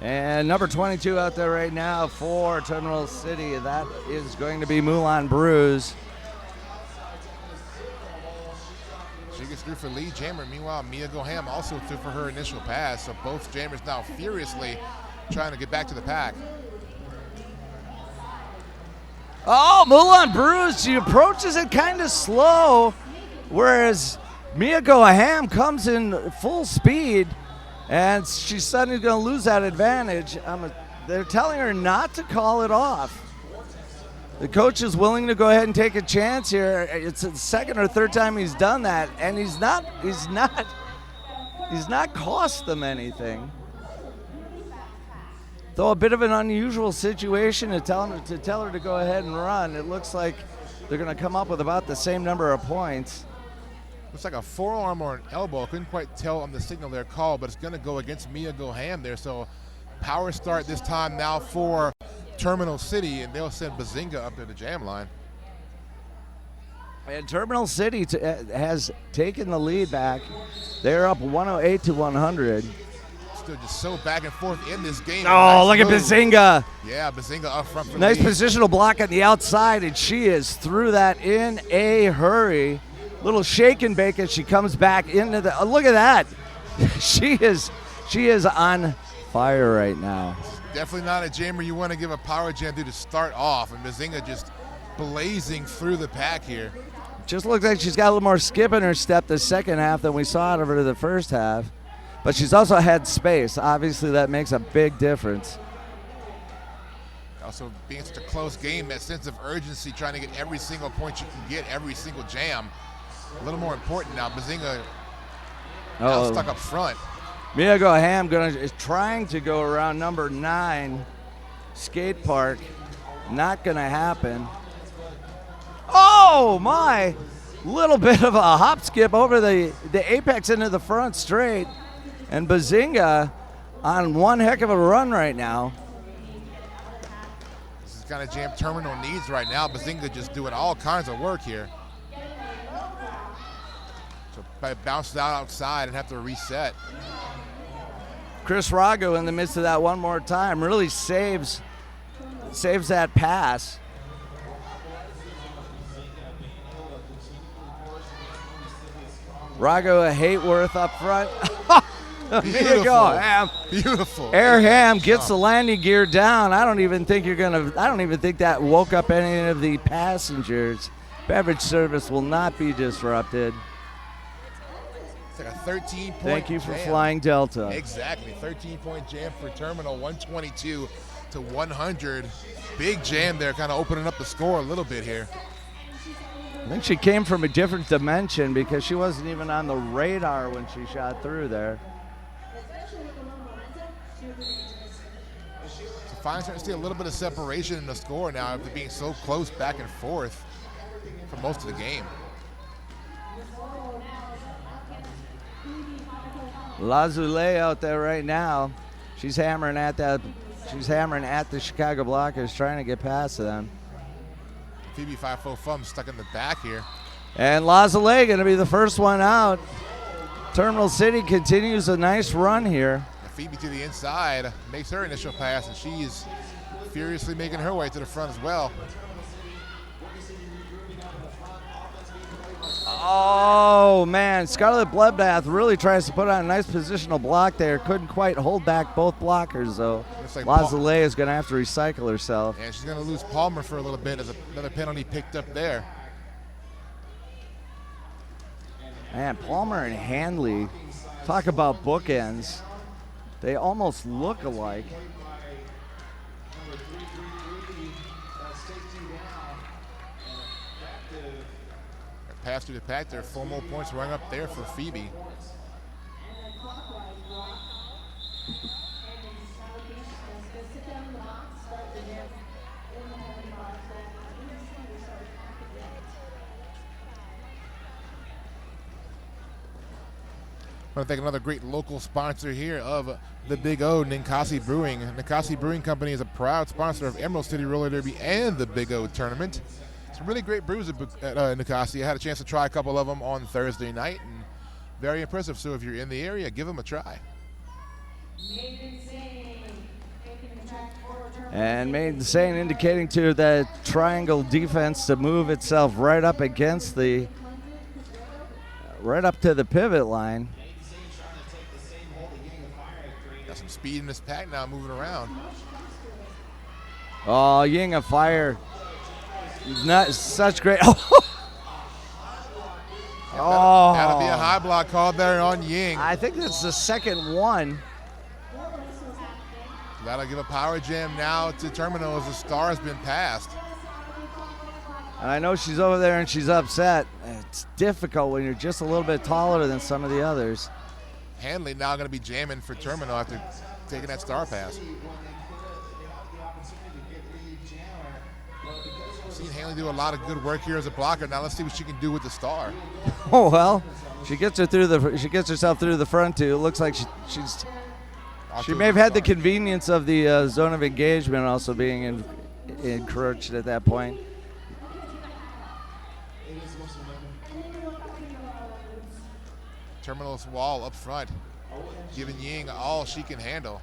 And number 22 out there right now for Terminal City. That is going to be Moulin Bruise.
She gets through for lead jammer. Meanwhile, Mia Goham also through for her initial pass. So both jammers now furiously trying to get back to the pack.
Oh, Moulin Bruise, she approaches it kind of slow, whereas Mia Goham comes in full speed, and she's suddenly going to lose that advantage. They're telling her not to call it off. The coach is willing to go ahead and take a chance here. It's the second or third time he's done that, and he's not cost them anything. Though a bit of an unusual situation to tell her to go ahead and run. It looks like they're going to come up with about the same number of points.
Looks like a forearm or an elbow. Couldn't quite tell on the signal they're called, but it's going to go against Mia Goham there. So power start this time now for Terminal City, and they'll send Bazinga up to the jam line.
And Terminal City has taken the lead back. They're up 108 to 100.
Still just so back and forth in this game.
Oh,
nice
look
move.
at Bazinga.
Yeah, Bazinga up front for
Nice
lead.
positional block on the outside, and she is through that in a hurry. Little shake and bake as she comes back into the. Look at that. She is on fire right now.
Definitely not a jammer you want to give a power jam to start off, and Bazinga just blazing through the pack here.
Just looks like she's got a little more skip in her step the second half than we saw out of her the first half. But she's also had space. Obviously, that makes a big difference.
Also, being such a close game, that sense of urgency, trying to get every single point you can get, every single jam, a little more important now. Bazinga now stuck up front.
Miyago Ham is trying to go around number 9 skate park. Not going to happen. Oh, my. Little bit of a hop skip over the apex into the front straight. And Bazinga on one heck of a run right now.
This is kind of jam Terminal needs right now. Bazinga just doing all kinds of work here. So bounces out outside and have to reset.
Chris Rago in the midst of that one more time really saves that pass. Rago Hateworth up front. There you go, Ham.
Beautiful.
Air Ham gets the landing gear down. I don't even think that woke up any of the passengers. Beverage service will not be disrupted.
It's like a 13-point
Thank you for
jam.
flying Delta.
Exactly. 13-point jam for Terminal, 122 to 100. Big jam there, kind of opening up the score a little bit here.
I think she came from a different dimension because she wasn't even on the radar when she shot through there.
So finally starting to see a little bit of separation in the score now after being so close back and forth for most of the game.
Lazule out there right now. She's hammering at the Chicago blockers, trying to get past them.
Phoebe 5-4 Fum stuck in the back here.
And Lazule going to be the first one out. Terminal City continues a nice run here.
And Phoebe to the inside makes her initial pass, and she's furiously making her way to the front as well.
Oh, man. Scarlet Bloodbath really tries to put on a nice positional block there. Couldn't quite hold back both blockers, though.
Like
Lazule is going to have to recycle herself.
And she's going to lose Palmer for a little bit as another penalty picked up there.
Man, Palmer and Handley, talk about bookends. They almost look alike.
Pass through the pack there. 4 more points running up there for Phoebe. I want to thank another great local sponsor here of the Big O, Ninkasi Brewing. Ninkasi Brewing Company is a proud sponsor of Emerald City Roller Derby and the Big O tournament. Some really great brews at Ninkasi. I had a chance to try a couple of them on Thursday night, and very impressive. So if you're in the area, give them a try.
And Maiden Sane indicating to the triangle defense to move itself right up against right up to the pivot line.
Got some speed in this pack now, moving around.
Oh, Ying of Fire. Not such great.
That'll be a high block called there on Ying.
I think that's the second one.
That'll give a power jam now to Terminal as the star has been passed.
And I know she's over there and she's upset. It's difficult when you're just a little bit taller than some of the others.
Hanley now going to be jamming for Terminal after taking that star pass. I've seen Hanley do a lot of good work here as a blocker. Now let's see what she can do with the star.
Oh well, she gets herself through the front too. It looks like she may have had the convenience of the zone of engagement also being encroached at that point.
Terminal's wall up front, giving Ying all she can handle.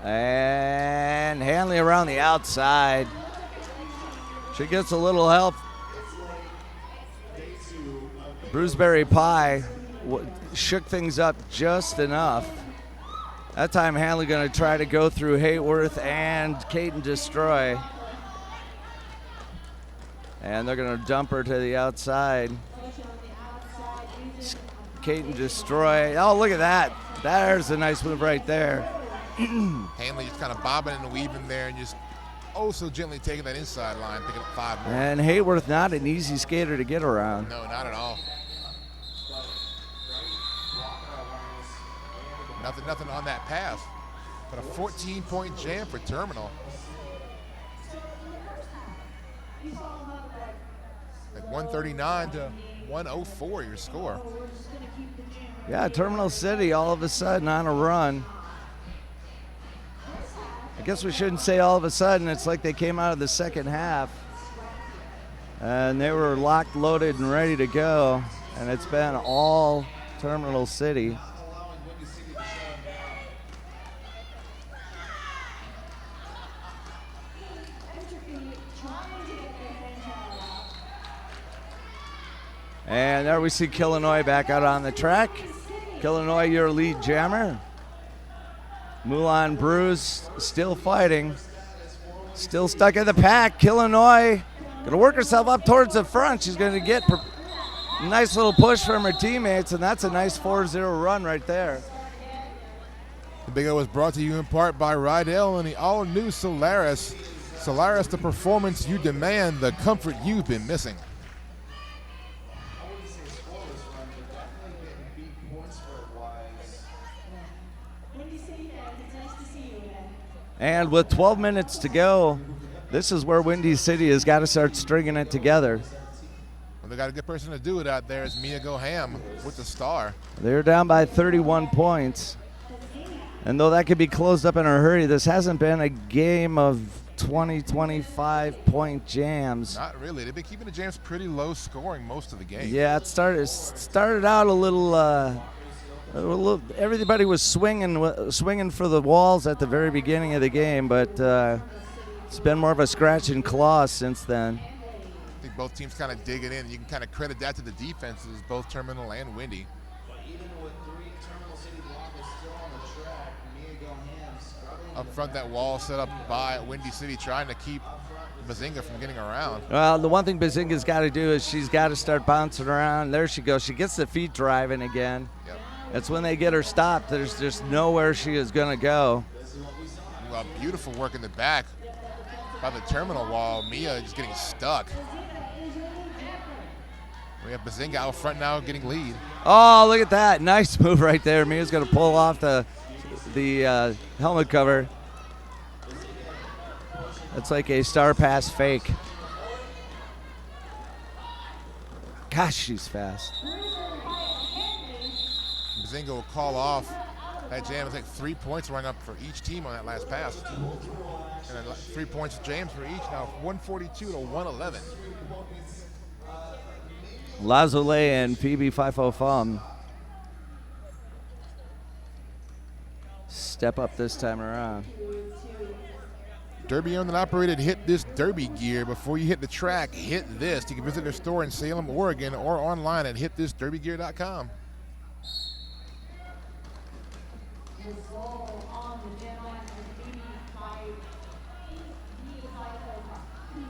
And Hanley around the outside. She gets a little help. Bruceberry Pie shook things up just enough. That time Hanley going to try to go through Hayworth and Caden Destroy. And they're going to dump her to the outside. Caton destroy. Oh, look at that. There's a nice move right there.
Hanley just kind of bobbing and weaving there and just so gently taking that inside line, picking up 5 more.
And Hayworth not an easy skater to get around.
No, not at all. Nothing on that pass. But a 14-point jam for Terminal. Like 139 to 104 your score.
Yeah, Terminal City all of a sudden on a run. I guess we shouldn't say all of a sudden. It's like they came out of the second half and they were locked, loaded, and ready to go. And it's been all Terminal City. And there we see Illinois back out on the track. Illinois, your lead jammer. Moulin Bruce still fighting. Still stuck in the pack. Illinois gonna work herself up towards the front. She's gonna get a nice little push from her teammates, and that's a nice 4-0 run right there.
The Big O was brought to you in part by Rydell and the all-new Solaris. Solaris, the performance you demand, the comfort you've been missing.
And with 12 minutes to go, this is where Windy City has got to start stringing it together.
Well, they got a good person to do it out there. It's Mia Goham with the star.
They're down by 31 points. And though that could be closed up in a hurry, this hasn't been a game of 20, 25-point jams.
Not really. They've been keeping the jams pretty low scoring most of the game.
Yeah, it started out a little everybody was swinging for the walls at the very beginning of the game, but it's been more of a scratch and claw since then.
I think both teams kind of digging in. You can kind of credit that to the defenses, both Terminal and Windy. Up front, that wall set up by Windy City trying to keep Bazinga from getting around.
Well, the one thing Bazinga's got to do is she's got to start bouncing around. There she goes. She gets the feet driving again.
Yep.
That's when they get her stopped. There's just nowhere she is going to go.
Well, beautiful work in the back by the Terminal wall. Mia just getting stuck. We have Bazinga out front now getting lead.
Oh, look at that. Nice move right there. Mia's going to pull off the helmet cover. That's like a star pass fake. Gosh, she's fast.
Bazinga will call off that jam. It's like 3 points running up for each team on that last pass. And then 3 points jams for each now, 142 to 111.
Lazule and Phoebe Fifo-Fum step up this time around.
Derby owned and operated. Hit this Derby gear before you hit the track. Hit this. You can visit their store in Salem, Oregon, or online at hitthisderbygear.com.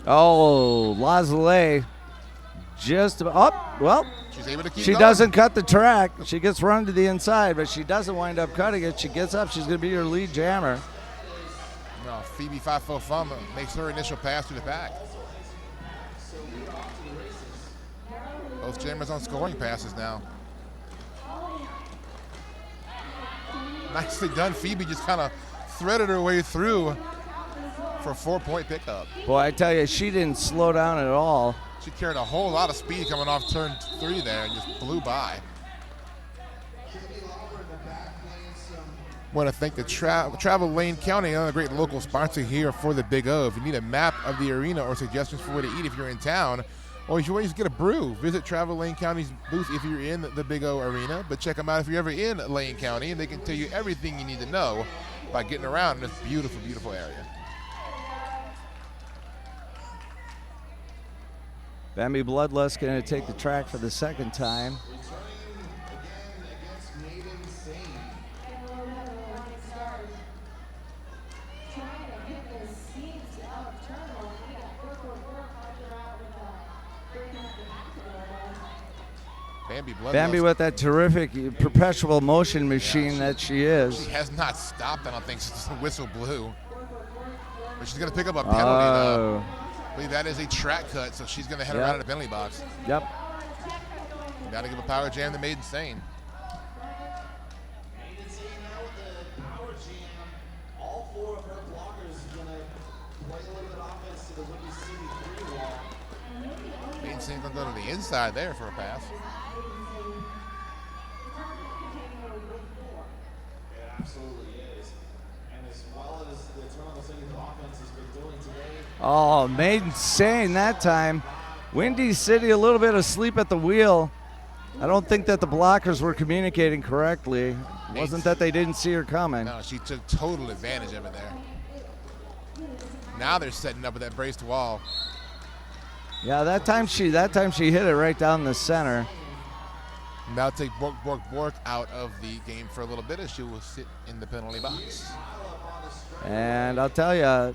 Oh, Lazule just about, well,
She's able to keep
she
going.
doesn't cut the track. She gets run to the inside, but she doesn't wind up cutting it. She gets up. She's going to be your lead jammer.
No, Phoebe Fifo-Fum makes her initial pass to the back. Both jammers on scoring passes now. Nicely done. Phoebe just kind of threaded her way through for a 4-point pickup.
Boy, I tell you, she didn't slow down at all.
She carried a whole lot of speed coming off turn 3 there and just blew by. Want to thank the Travel Lane County, another great local sponsor here for the Big O. If you need a map of the arena or suggestions for where to eat if you're in town, or if you want to get a brew, visit Travel Lane County's booth if you're in the Big O arena. But check them out if you're ever in Lane County, and they can tell you everything you need to know by getting around in this beautiful, beautiful area.
Bambi Bloodlust going to take the track for the second time.
Bambi Bloodlust.
Bambi with that terrific perpetual motion machine that she is.
She has not stopped, I don't think, since the whistle blew. But she's going to pick up a penalty, though. I believe that is a track cut, so she's going to head around in the penalty box.
Yep.
Got to give a power jam to Made Insane.
Made Insane now with the power jam. All 4 of her blockers going to play a little bit of offense to the Windy City 3 wall.
Made Insane going to go to the inside there for a pass.
It absolutely is. And as well as the Toronto City offense has been doing today.
Oh, Made Insane that time. Windy City a little bit asleep at the wheel. I don't think that the blockers were communicating correctly. It wasn't that they didn't see her coming.
No, she took total advantage of it there. Now they're setting up with that braced wall.
Yeah, that time she hit it right down the center.
Now take Bork out of the game for a little bit as she will sit in the penalty box.
And I'll tell you,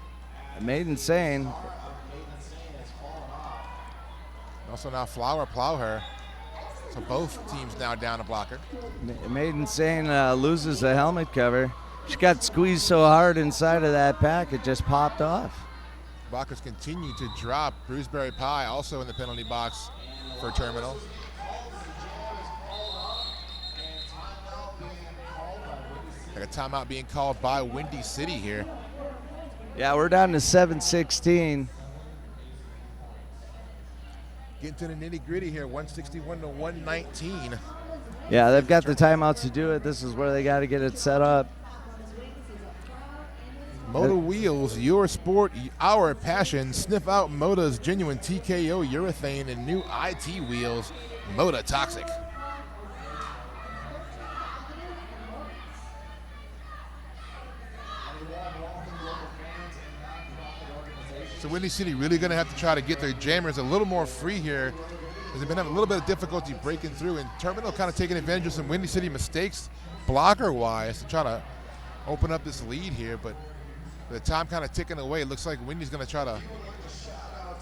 Made Insane.
Also now Flower Plowher. So both teams now down a blocker.
Made Insane loses the helmet cover. She got squeezed so hard inside of that pack, it just popped off.
Blockers continue to drop. Bruceberry Pie also in the penalty box for Terminal. Like a timeout being called by Windy City here.
Yeah, we're down to 7:16.
Getting to the nitty gritty here, 161 to 119.
Yeah, they've got the timeouts to do it. This is where they got to get it set up.
Moda Wheels, your sport, our passion. Sniff out Moda's genuine TKO urethane and new IT wheels, Moda Toxic. So Windy City really going to have to try to get their jammers a little more free here because they've been having a little bit of difficulty breaking through, and Terminal kind of taking advantage of some Windy City mistakes blocker-wise to try to open up this lead here, but the time kind of ticking away. It looks like Windy's going to try to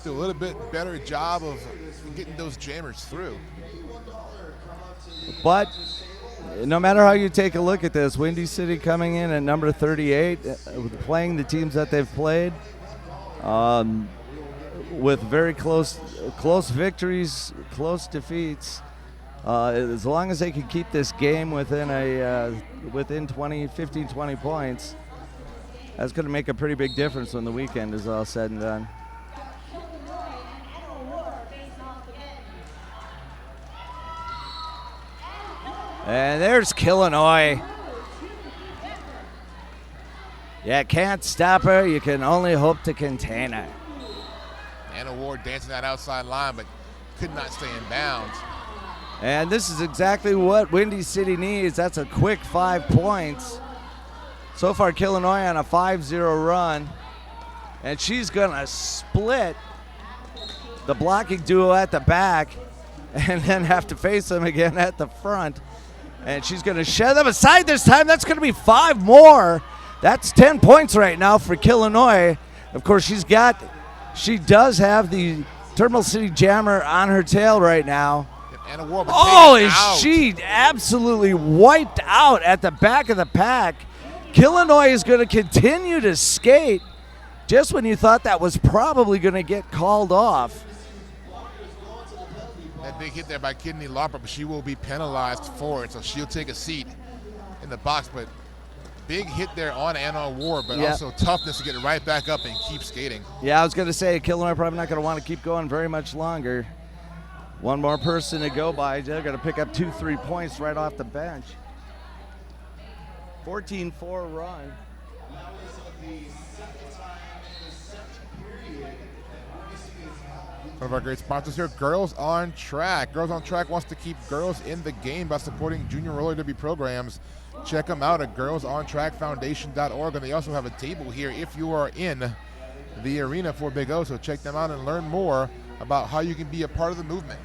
do a little bit better job of getting those jammers through.
But no matter how you take a look at this, Windy City coming in at number 38, playing the teams that they've played, with very close victories, close defeats. As long as they can keep this game within 15, 20 points, that's going to make a pretty big difference when the weekend is all said and done. And there's Illinois. Yeah, can't stop her. You can only hope to contain her.
Anna Ward dancing that outside line, but could not stay in bounds.
And this is exactly what Windy City needs. That's a quick 5 points. So far, Illinois on a 5-0 run. And she's going to split the blocking duo at the back and then have to face them again at the front. And she's going to shed them aside this time. That's going to be 5 more. That's 10 points right now for Illinois. Of course, she does have the Terminal City Jammer on her tail right now.
Anna Ward,
is she absolutely wiped out at the back of the pack. Illinois is going to continue to skate just when you thought that was probably going to get called off.
That big hit there by Kidney Lauper, but she will be penalized for it, so she'll take a seat in the box. But big hit there on Anna Ward, but also toughness to get right back up and keep skating.
Yeah, I was going to say, Illinois probably not going to want to keep going very much longer. One more person to go by. They're going to pick up 2-3 points right off the bench. 14-4 run.
One of our great sponsors here, Girls on Track. Girls on Track wants to keep girls in the game by supporting junior roller derby programs. Check them out at girlsontrackfoundation.org. And they also have a table here if you are in the arena for Big O. So check them out and learn more about how you can be a part of the movement.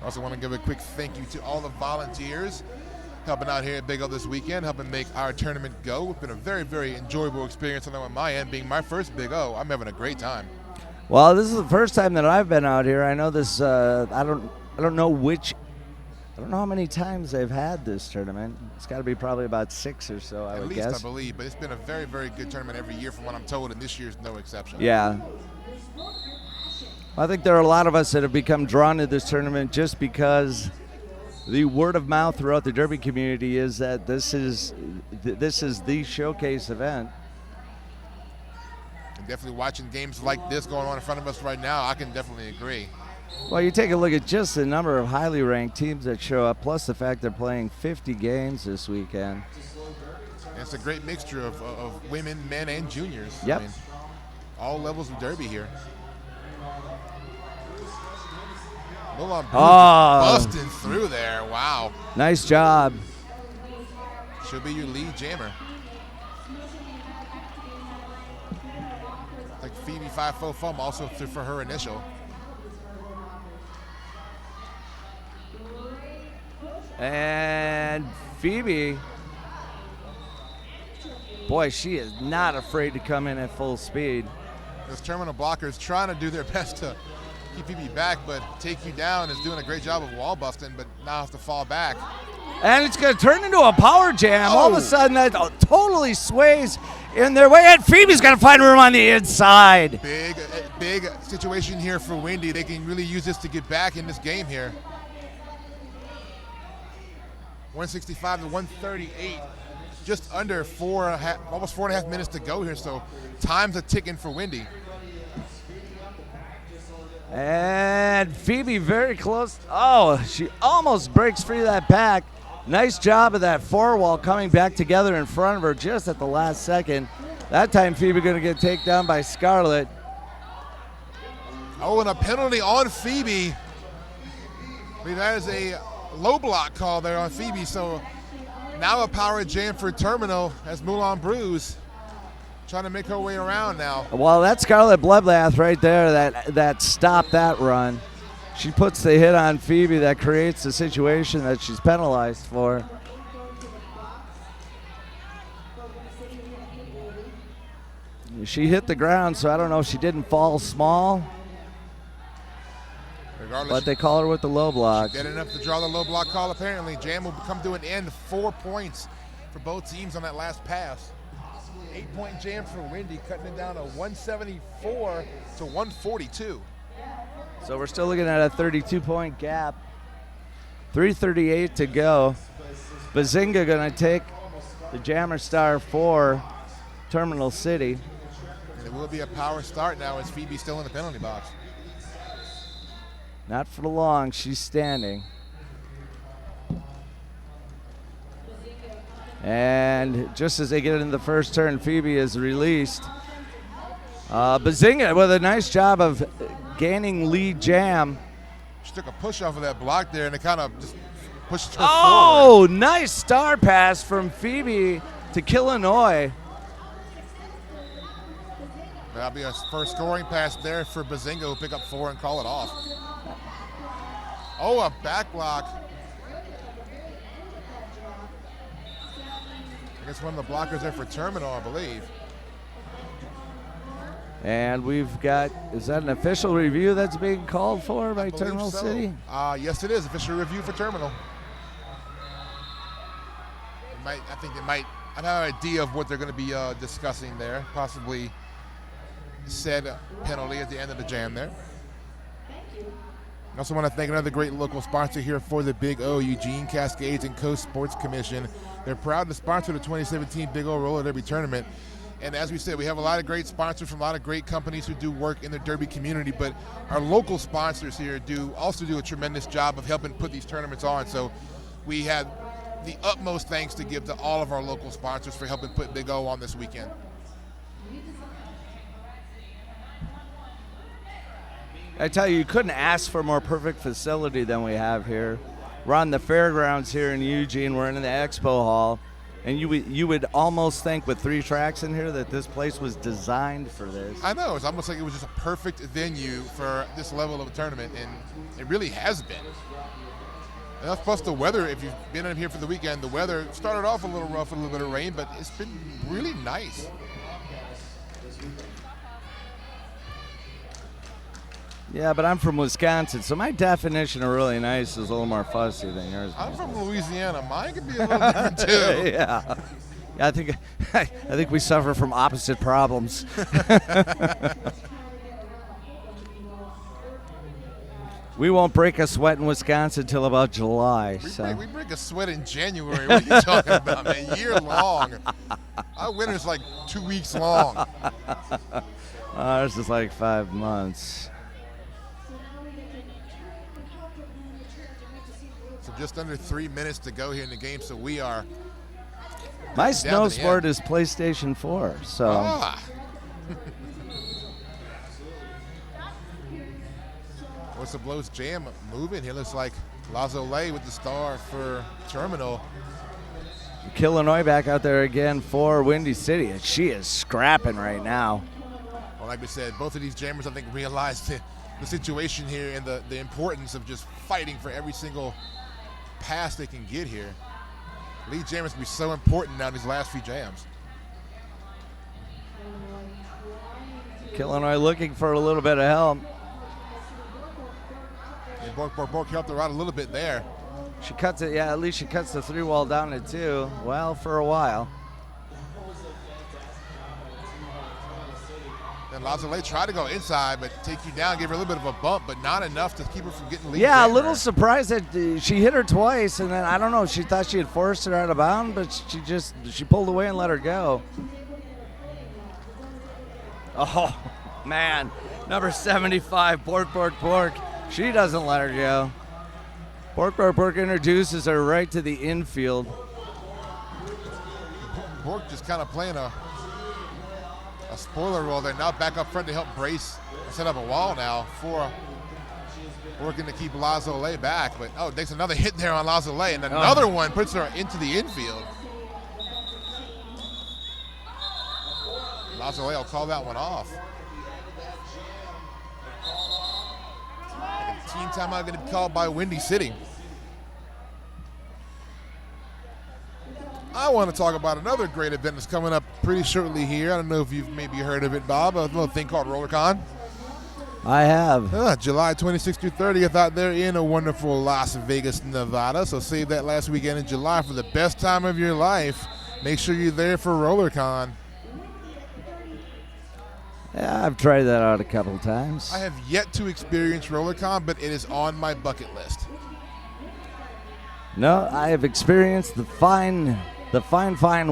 I also want to give a quick thank you to all the volunteers helping out here at Big O this weekend, helping make our tournament go. It's been a very, very enjoyable experience on my end, being my first Big O. I'm having a great time.
Well, this is the first time that I've been out here. I know this. I don't know how many times they've had this tournament. It's got to be probably about 6 or so, I would guess.
At least I believe, but it's been a very, very good tournament every year from what I'm told, and this year's no exception.
Yeah. I think there are a lot of us that have become drawn to this tournament just because the word of mouth throughout the Derby community is that this is the showcase event.
And definitely watching games like this going on in front of us right now, I can definitely agree.
Well, you take a look at just the number of highly ranked teams that show up, plus the fact they're playing 50 games this weekend.
And it's a great mixture of women, men, and juniors.
Yep.
I mean, all levels of Derby here. Busting through there. Wow.
Nice job.
She'll be your lead jammer. Like Phoebe 5 Fum also for her initial.
And Phoebe, boy, she is not afraid to come in at full speed.
Those terminal blockers trying to do their best to keep Phoebe back, but Take You Down is doing a great job of wall busting, but now has to fall back.
And it's going to turn into a power jam. All of a sudden, that totally sways in their way, and Phoebe's going to find room on the inside.
Big situation here for Wendy. They can really use this to get back in this game here. 165 to 138, just under almost 4.5 minutes to go here, so time's a ticking for Wendy.
And Phoebe very close. Oh, she almost breaks free of that pack. Nice job of that four wall coming back together in front of her just at the last second. That time Phoebe going to get taken down by Scarlett.
Oh, and a penalty on Phoebe. I mean, that is a low block call there on Phoebe, so now a power jam for Terminal as Moulin Bruise trying to make her way around now.
Well, that's Scarlett Bloodbath right there that stopped that run. She puts the hit on Phoebe that creates the situation that she's penalized for. She hit the ground, so I don't know if she didn't fall small.
Regardless,
but they call her with the low block.
She did enough to draw the low block call, apparently. Jam will come to an end. 4 points for both teams on that last pass. 8-point jam for Wendy, cutting it down to 174 to 142.
So we're still looking at a 32-point gap. 3:38 to go. Bazinga going to take the Jammer Star for Terminal City.
And it will be a power start now as Phoebe's still in the penalty box.
Not for long. She's standing. And just as they get into the first turn, Phoebe is released. Bazinga with a nice job of gaining lead jam.
She took a push off of that block there and it kind of just pushed her
forward.
Oh,
nice star pass from Phoebe to Illinois.
That'll be a first scoring pass there for Bazinga, who'll pick up 4 and call it off. Oh, a back block. I guess one of the blockers there for Terminal, I believe.
And we've got, is that an official review that's being called for by Terminal City?
Yes, it is. Official review for Terminal. I think they might have an idea of what they're going to be discussing there. Possibly said penalty at the end of the jam there. I also want to thank another great local sponsor here for the Big O, Eugene Cascades and Coast Sports Commission. They're proud to sponsor the 2017 Big O Roller Derby Tournament. And as we said, we have a lot of great sponsors from a lot of great companies who do work in the Derby community, but our local sponsors here also do a tremendous job of helping put these tournaments on. So we have the utmost thanks to give to all of our local sponsors for helping put Big O on this weekend.
I tell you couldn't ask for a more perfect facility than we have here. We're on the fairgrounds here in Eugene. We're in the expo hall. And you would almost think with 3 tracks in here that this place was designed for this.
I know. It's almost like it was just a perfect venue for this level of a tournament, and it really has been. And that's plus the weather. If you've been in here for the weekend, the weather started off a little rough with a little bit of rain, but it's been really nice.
Yeah, but I'm from Wisconsin, so my definition of really nice is a little more fussy than yours.
I'm from Louisiana. Mine could be a little different too.
Yeah. I think we suffer from opposite problems. We won't break a sweat in Wisconsin until about July.
We break a sweat in January. What are you talking about, man? Year long. Our winter's like 2 weeks long.
Ours is like 5 months.
So just under 3 minutes to go here in the game, so we are.
My snow sport is PlayStation 4, so.
Ah. What's the Blows Jam moving here? Looks like Lazole with the star for Terminal.
Illinois back out there again for Windy City, and she is scrapping right now.
Well, like we said, both of these jammers, I think, realized the situation here and the importance of just fighting for every single pass they can get here. Lead jammers can be so important now in these last few jams.
Illinois looking for a little bit of help.
And Bork helped her out a little bit there.
She cuts it, yeah, at least she cuts the 3-wall down to 2. Well, for a while.
And Lazole tried to go inside, but take you down, give her a little bit of a bump, but not enough to keep her from getting lead.
Yeah, a little surprised that she hit her twice, and then I don't know, she thought she had forced her out of bounds, but she pulled away and let her go. Oh, man. Number 75, Bork. She doesn't let her go. Bork introduces her right to the infield.
Bork just kind of playing a spoiler role there. Now back up front to help brace and set up a wall now for working to keep Lazole back. But, takes another hit there on Lazole, and another one puts her into the infield. Lazole will call that one off. Team timeout going to be called by Windy City. I want to talk about another great event that's coming up pretty shortly here. I don't know if you've maybe heard of it, Bob. A little thing called RollerCon.
I have.
July 26th through 30th out there in a wonderful Las Vegas, Nevada. So save that last weekend in July for the best time of your life. Make sure you're there for RollerCon.
Yeah, I've tried that out a couple of times.
I have yet to experience RollerCon, but it is on my bucket list.
No, I have experienced the fine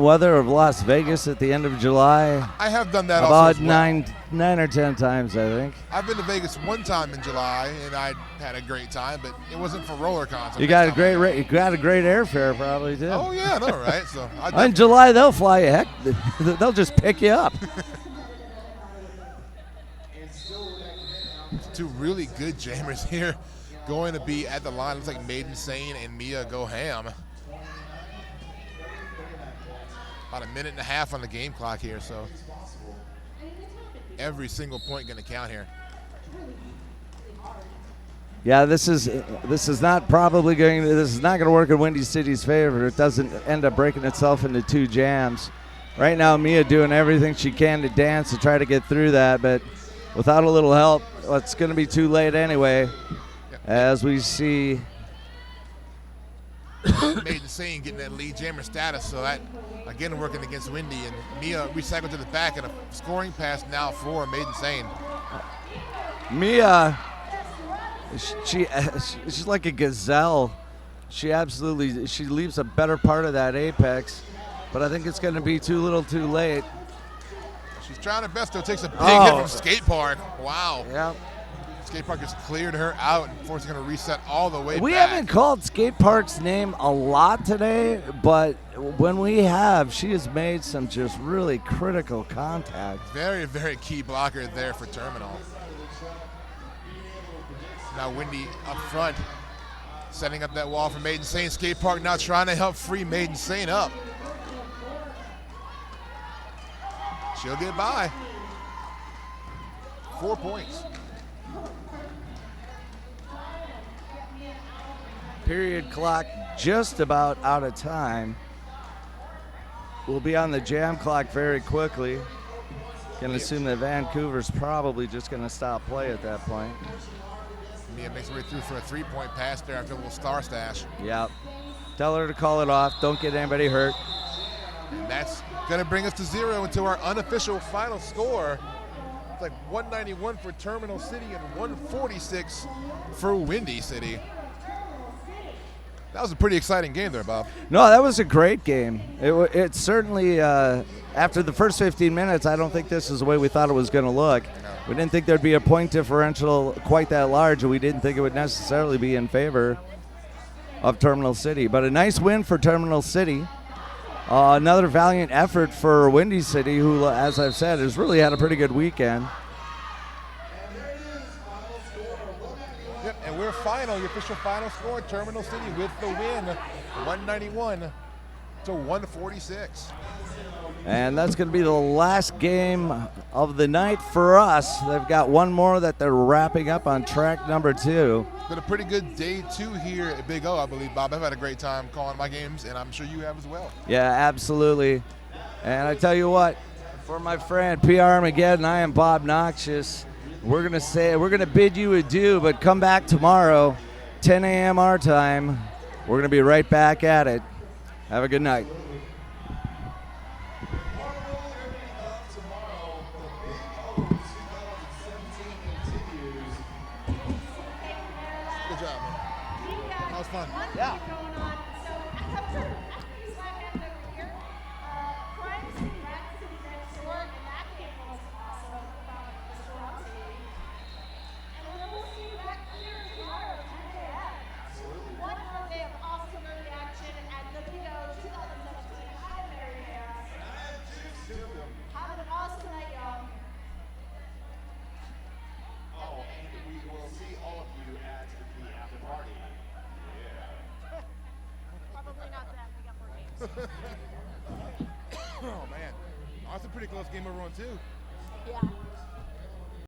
weather of Las Vegas at the end of July.
I have done that
about
also as well.
nine or 10 times, I think.
I've been to Vegas one time in July, and I had a great time, but it wasn't for RollerCon. So
you got a great airfare probably too.
Oh yeah, no, right? So
in July they'll fly you. Heck, they'll just pick you up.
Two really good jammers here going to be at the line. Looks like Maiden Sane and Mia go ham. About a minute and a half on the game clock here, so every single point going to count here.
Yeah, this is not going to work in Windy City's favor. It doesn't end up breaking itself into 2 jams. Right now, Mia doing everything she can to dance to try to get through that, but without a little help, it's going to be too late anyway. Yep. As we see
Maiden Sane getting that lead jammer status, so that again working against Windy, and Mia recycled to the back and a scoring pass now for Maiden Sane.
Mia, she's like a gazelle. She leaves a better part of that apex, but I think it's going to be too little too late.
She's trying her best, though. Takes a big hit from Skate Park. Wow.
Yeah.
Skate Park has cleared her out, and forcing her to reset all the way back.
We haven't called Skate Park's name a lot today, but when we have, she has made some just really critical contact.
Very, very key blocker there for Terminal. Now Windy up front, setting up that wall for Maiden Sane. Skate Park now trying to help free Maiden Sane up. She'll get by. 4 points.
Period clock just about out of time. We'll be on the jam clock very quickly. Can assume that Vancouver's probably just going to stop play at that point.
Mia makes her way through for a three-point pass there after a little star stash.
Yep. Tell her to call it off. Don't get anybody hurt.
And that's going to bring us to 0 until our unofficial final score. It's like 191 for Terminal City and 146 for Windy City. That was a pretty exciting game there, Bob.
No, that was a great game. It certainly, after the first 15 minutes, I don't think this is the way we thought it was going to look.
No.
We didn't think there'd be a point differential quite that large, and we didn't think it would necessarily be in favor of Terminal City. But a nice win for Terminal City. Another valiant effort for Windy City, who, as I've said, has really had a pretty good weekend.
Yep, and we're final, the official final score, Terminal City with the win, 191 to 146.
And that's going to be the last game of the night for us. They've got one more that they're wrapping up on track number 2.
Been a pretty good day 2 here at Big O, I believe, Bob. I've had a great time calling my games, and I'm sure you have as well.
Yeah, absolutely. And I tell you what, for my friend PR Armageddon, I am Bob Noxious. We're gonna bid you adieu, but come back tomorrow, 10 a.m. our time. We're gonna be right back at it. Have a good night.
Good job, man. That was fun.
Yeah.
Going on. So, after these five happened over here, Crime City, Rat City next door, and that game was awesome about the store city. And we'll see you back here tomorrow, 10 a.m. One more day of awesome early action at the Big O 2017 High Mary Fest. Have an awesome night, y'all.
Oh, and we will see all of you at the after party.
Probably not that. We got more games.
Oh, man. That's a pretty close game, everyone, too.
Yeah.